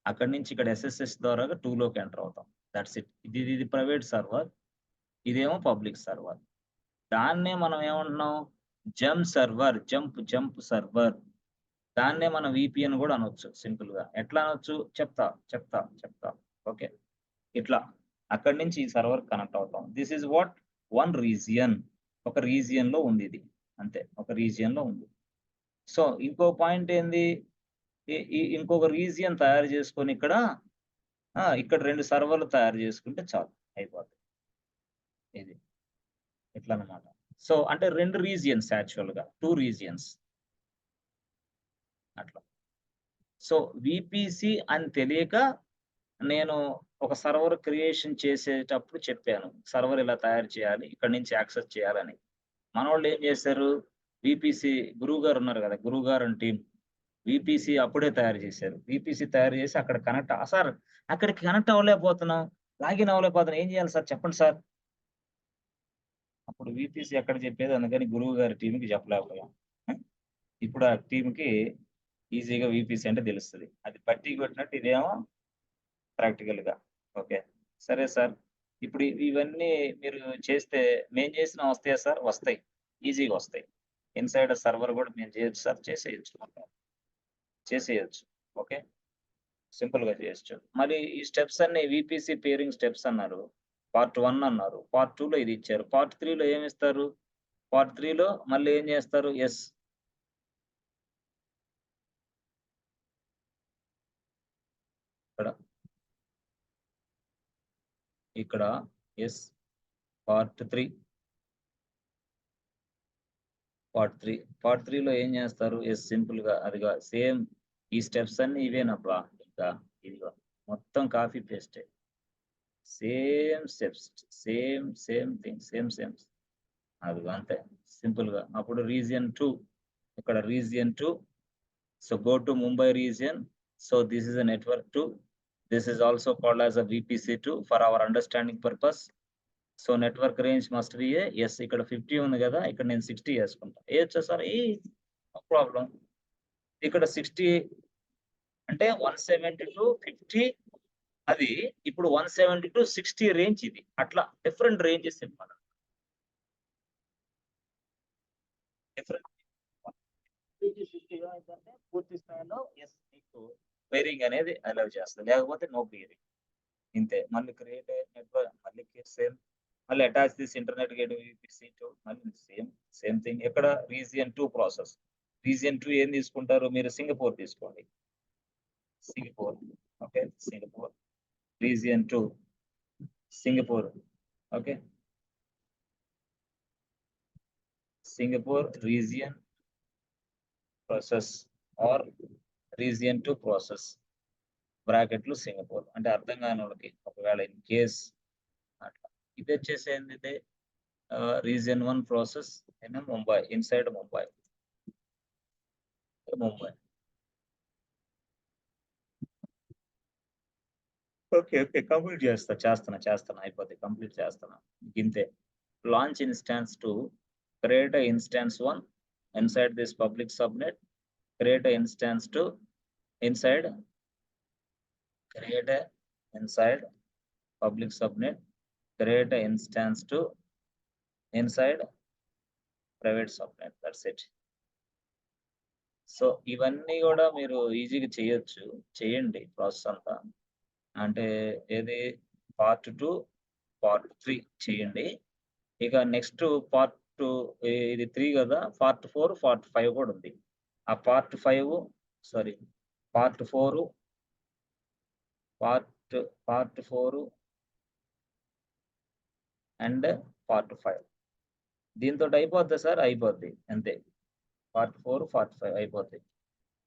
అక్కడి నుంచి ఇక్కడ SSH ద్వారా 2 లోకి ఎంటర్ అవుతాం. That's it. ఇది ప్రైవేట్ సర్వర్, ఇదేమో పబ్లిక్ సర్వర్. దాన్నే మనం ఏమంటున్నాం? Jump server. దాన్నే మనం VPN కూడా అనొచ్చు సింపుల్ గా. ఎట్లా అనొచ్చు? చెప్తా. ఓకే, ఇట్లా అక్కడి నుంచి ఈ సర్వర్ కనెక్ట్ అవుతాం. This is what? 1 రీజియన్. ఒక రీజియన్ లో ఉంది ఇది అంతే, ఒక రీజియన్ లో ఉంది. సో ఇంకో పాయింట్ ఏంది? ఇంకొక రీజియన్ తయారు చేసుకొని ఇక్కడ 2 సర్వర్‌లు తయారు చేసుకుంటే చాలు అయిపోద్ది. ఇది. ఇట్లనమాట. సో, అంటే 2 రీజియన్స్ యాక్చువల్‌గా. 2 రీజియన్స్ అట్లా. సో, వీపీసీ అని తెలియక నేను ఒక సర్వర్ క్రియేషన్ చేసేటప్పుడు చెప్పాను. సర్వర్ ఇలా తయారు చేయాలి. ఇక్కడి నుంచి యాక్సెస్ చేయాలని. మనోళ్ళు ఏం చేశారు? వీపీసీ గురువు గారు ఉన్నారు గదా! గురువు గారు అండ్ టీమ్. వీపీసీ అప్పుడే తయారు చేశారు. వీపీసీ తయారు చేసి అక్కడ సార్ అక్కడికి కనెక్ట్ అవ్వలేకపోతున్నాం. లాగిన్ అవ్వలేకపోతున్నాం. ఏం చేయాలి సార్ చెప్పండి సార్. అప్పుడు వీపీసీ ఎక్కడ చెప్పేది అందుకని గురువు గారి టీమ్‌కి చెప్పలేకపోయాం. ఇప్పుడు ఆ టీమ్‌కి ఈజీగా వీపీసీ అంటే తెలుస్తది. అది బట్టీ కొట్టినట్టు ఇదేమో ప్రాక్టికల్‌గా. ఓకే. సరే సార్. ఇప్పుడు ఇవన్నీ మీరు చేస్తే మేము చేసినా వస్తాయా సార్? వస్తాయి. ఈజీగా వస్తాయి. ఇన్‌సైడ్ సర్వర్ గూడా మేము చేయొచ్చు సార్. చేసేయొచ్చు. చేసేయొచ్చు. ఓకే. సింపుల్‌గా చేయొచ్చు. మరి ఈ స్టెప్స్ అన్నీ వీపీసీ పేరింగ్ స్టెప్స్ అన్నారు. పార్ట్ 1 అన్నారు. పార్ట్ 2లో ఇది ఇచ్చారు. పార్ట్ 3లో ఏమిస్తారు? పార్ట్ 3లో మళ్ళీ ఏం చేస్తారు? ఇక్కడ, ఇక్కడ యెస్. పార్ట్ 3. పార్ట్ 3. పార్ట్ 3లో ఏం చేస్తారు? సింపుల్‌గా అదిగో సేమ్ ఈ స్టెప్స్ అన్నీ ఇవేనబ్బా! ఇంకా ఇదిగో మొత్తం కాపీ పేస్టే. Same steps. Same thing. Same. అదిగో అంతే. సింపుల్‌గా. అప్పుడు రీజియన్ 2 ఇక్కడ region 2. So, go to Mumbai region. So, this is a network 2. This is also called as a VPC2 for our understanding purpose. So, network range must be ఇక్కడ 50 ఉంది గదా! ఇక్కడ నేను 60 యేసుకుంటా. ఏయొచ్చా సార్? No problem. ఇక్కడ 60 అంటే 170-50 అది ఇప్పుడు 170-60 రేంజ్ ఇది. అట్లా డిఫరెంట్ రేంజెస్ ఇవ్వాలి. డిఫరెంట్ 150-50 ఏమైందంటే పూర్తి స్థాయిలో మీకు పేరింగ్ అనేది అలౌ చేస్తది. లేకపోతే నో పేరింగ్. ఇంతే. మళ్ళీ క్రియేట్ నెట్వర్క్ మళ్ళీ సేమ్. మళ్ళీ attach this internet gateway VPC2 మళ్ళీ సేమ్ థింగ్. ఎక్కడ రీజియన్ 2 ప్రాసెస్. రీజియన్ 2 ఏం తీసుకుంటారు? మీరు సింగపూర్ తీసుకోండి. Singapore. Okay. Singapore. Region 2 Singapore. Okay. Singapore region process or region 2 process. బ్రాకెట్‌లో సింగపూర్. అంటే అర్థం కానోళ్ళకి ఒకవేళ ఇన్ కేస్ అట్లా. ఇదొచ్చేసి ఏంటిది region 1 process in Mumbai. Inside Mumbai. Mumbai. Okay. Complete చేస్తున్నా. అయిపోద్ది. కంప్లీట్ చేస్తున్నా. ఇంతే. Launch instance 2 create a instance 1 inside this public subnet. Create a instance 2 inside create a inside public subnet. Create a instance 2 inside private subnet. That's it. So, ఇవన్నీ గూడా మీరు ఈజీగా చేయొచ్చు. చేయండి ప్రాసెస్ అంతా. అంటే ఏది పార్ట్ 2, పార్ట్ 3 చేయండి. ఇక నెక్స్ట్ పార్ట్ ఇది 3 గదా! పార్ట్ 4, పార్ట్ 5 గూడా ఉంది. ఆ part 5 sorry part 4 part part 4 and part 5 దీనితోటి అయిపోద్దా సార్? అయిపోద్ది. అంతే. పార్ట్ 4, పార్ట్ 5 అయిపోద్ది.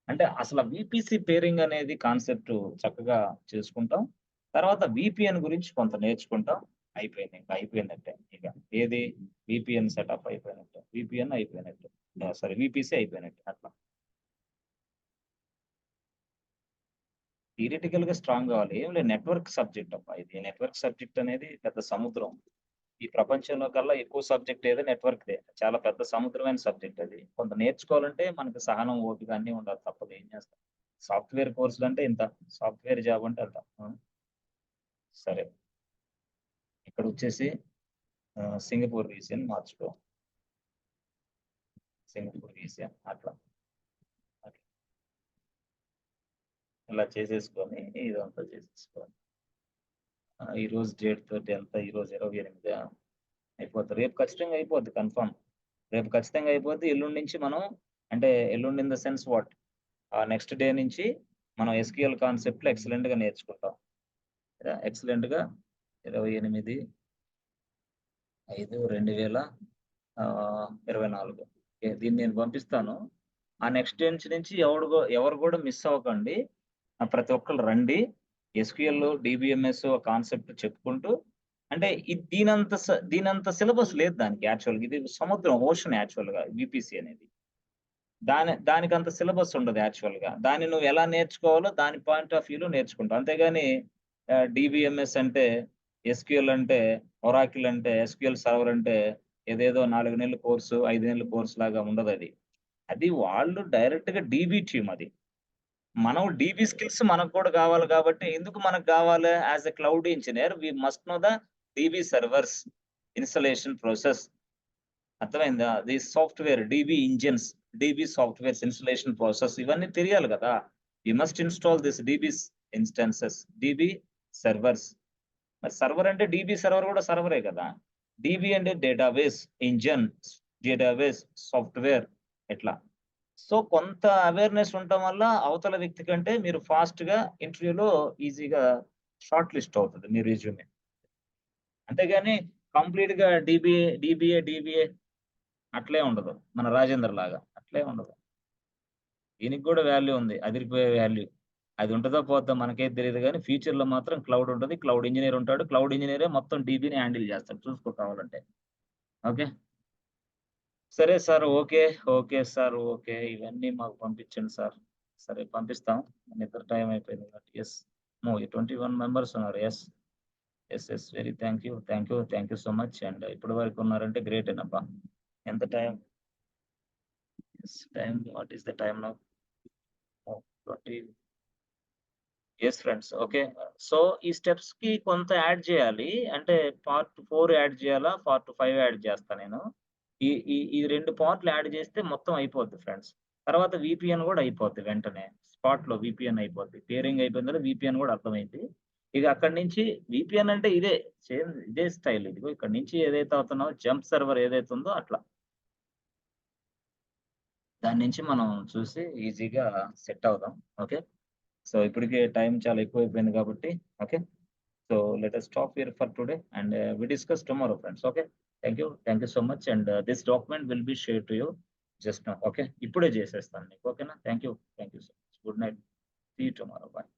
అంటే అసల వీపీసీ పేరింగ్ అనేది కాన్సెప్ట్ చక్కగా చేసుకుంటాం. తర్వాత వీపీఎన్ గురించి కొంత నేర్చుకుంటాం. అయిపోయింది. ఇంక అయిపోయినట్టే ఇక. ఏది వీపీఎన్ సెటప్ అయిపోయినట్టే. వీపీఎన్ అయిపోయినట్టే. సారీ వీపీసీ అయిపోయినట్టే అట్లా. థియరిటికల్‌గా స్ట్రాంగ్ గావాలి. ఏం లేదు నెట్వర్క్ సబ్జెక్ట్ అబ్బా ఇది. నెట్వర్క్ సబ్జెక్ట్ అనేది పెద్ద సముద్రం. ఈ ప్రపంచంలో కల్లా ఎక్కువ సబ్జెక్ట్ ఏదో నెట్వర్క్‌దే. చాలా పెద్ద సముద్రమైన సబ్జెక్ట్ అది. కొంత నేర్చుకోవాలంటే మనకు సహనం, ఓపిక అన్నీ ఉండాలి తప్పదు. ఏం చేస్తాం. సాఫ్ట్‌వేర్ కోర్సులంటే ఇంత. సాఫ్ట్‌వేర్ జాబ్ అంటే అంత. సరే. ఇక్కడొచ్చేసి సింగపూర్ రీజియన్ మార్చుకో. సింగపూర్ రీజియన్ అట్లా. అట్లా. ఇలా చేసేసుకొని ఇదంతా చేసేసుకోవాలి. ఈరోజు డేట్ తోటి ఎంత? ఈరోజు 28 అయిపోద్ది. రేపు ఖచ్చితంగా అయిపోద్ది కన్ఫర్మ్. రేపు ఖచ్చితంగా అయిపోద్ది. ఎల్లుండి నుంచి మనం అంటే ఎల్లుండి ఇన్ ద సెన్స్ వాట్? ఆ నెక్స్ట్ డే నుంచి మనం ఎస్‌క్యూఎల్ కాన్సెప్ట్‌లు ఎక్సలెంట్‌గా నేర్చుకుంటాం. ఎక్సలెంట్‌గా 28/5/2024 ఓకే. దీన్ని నేను పంపిస్తాను. ఆ నెక్స్ట్ డే నుంచి ఎవరు గూడా మిస్ అవ్వకండి. ప్రతి ఒక్కళ్ళు రండి. ఎస్‌క్యూఎల్, డీబీఎంఎస్ కాన్సెప్ట్ చెప్పుకుంటూ అంటే దీనంత సిలబస్ లేదు దానికి యాక్చువల్‌గా. ఇది సముద్రం, ఓషన్ యాక్చువల్‌గా వీపీసీ అనేది. దానికంత సిలబస్ ఉండదు యాక్చువల్‌గా. దాన్ని నువ్వు ఎలా నేర్చుకోవాలో దాని పాయింట్ ఆఫ్ వ్యూలో నేర్చుకుంటావు. అంతేగాని డీబీఎంఎస్ అంటే, ఎస్‌క్యూఎల్ అంటే, ఒరాకిల్ అంటే, ఎస్‌క్యూఎల్ సర్వర్ అంటే ఏదేదో 4 నెలల కోర్సు, 5 నెలల కోర్స్ లాగా ఉండదది. అది వాళ్ళు డైరెక్ట్‌గా డీబీ టీమ్ అది. మనం డీబీ స్కిల్స్ మనకు కూడా కావాలి కాబట్టి ఎందుకు మనకు కావాలి? As a cloud engineer we must know the DB servers installation process. అర్థమైందా? The software, DB engines, DB softwares installation process ఇవన్నీ తెలియాలి గదా! You must install this DBs instances, DB servers. మరి సర్వర్ అంటే డీబీ సర్వర్ గూడా సర్వరే గదా! DB అంటే డేటాబేస్, ఇంజిన్, డేటాబేస్, సాఫ్ట్‌వేర్ ఇట్లా. సో, కొంత అవేర్‌నెస్ ఉండటం వల్ల అవతల వ్యక్తి కంటే మీరు ఫాస్ట్‌గా ఇంటర్వ్యూలో ఈజీగా షార్ట్ లిస్ట్ అవుతది మీ రెజ్యూమే. అంతేగాని కంప్లీట్‌గా డీబీఏ అట్లే ఉండదు. మన 'రాజేందర్' లాగా. అట్లే ఉండదు. దీనికి గూడా వాల్యూ ఉంది. అదిరిపోయే వాల్యూ. అది ఉంటదో పోద్దో మనకేం తెలీదు గానీ, ఫ్యూచర్‌లో మాత్రం క్లౌడ్ ఉంటది. క్లౌడ్ ఇంజినీర్ ఉంటాడు. క్లౌడ్ ఇంజినీరే మొత్తం డీబీని హ్యాండిల్ జేస్తాడు. చూసుకో కావాలంటే. ఓకే. సరే sir. Okay. Okay sir. Okay. ఇవన్నీ మాకు పంపించండి సార్. సరే పంపిస్తాం. నిద్ర టైం అయిపోయింది కాబట్టి. యెస్. నో 21 మెంబర్స్ ఉన్నారు. Yes. Yes. Very thank you so much. And ఇప్పటి వరకు ఉన్నారంటే గ్రేటేనబ్బా! ఎంత time? Yes. What is the time now? Oh! 20 yes friends. Okay. So, ఈ స్టెప్స్‌కి కొంత యాడ్ చేయాలి. అంటే పార్ట్ 4 యాడ్ చేయాలా? పార్ట్ 5 యాడ్ చేస్తా నేను. ఈ ఈ ఈ 2 పార్ట్‌లు యాడ్ చేస్తే మొత్తం అయిపోద్ది ఫ్రెండ్స్. తర్వాత వీపీఎన్ గూడా అయిపోద్ది వెంటనే. స్పాట్‌లో వీపీఎన్ అయిపోద్ది. పేరింగ్ అయిపోయిన తర్వాత వీపీఎన్ గూడా అర్థమైద్ది. ఇక అక్కడి నుంచి వీపీఎన్ అంటే ఇదే. సేమ్ ఇదే స్టైల్. ఇదిగో ఇక్కడి నుంచి ఏదైతే అవుతున్నామో జంప్ సర్వర్ ఏదైతే ఉందో అట్లా. దాని నుంచి మనం చూసి ఈజీగా సెట్ అవుదాం. ఓకే. సో, ఇప్పటికే టైం చాలా ఎక్కువైపోయింది కాబట్టి okay. So, let us stop here for today and we discuss tomorrow, friends. Okay. Thank you so much. And this document will be shared to you just now. Okay. ఇప్పుడే చేసేస్తాను నీకు. ఓకేనా? Thank you so much. Good night. See you tomorrow. By.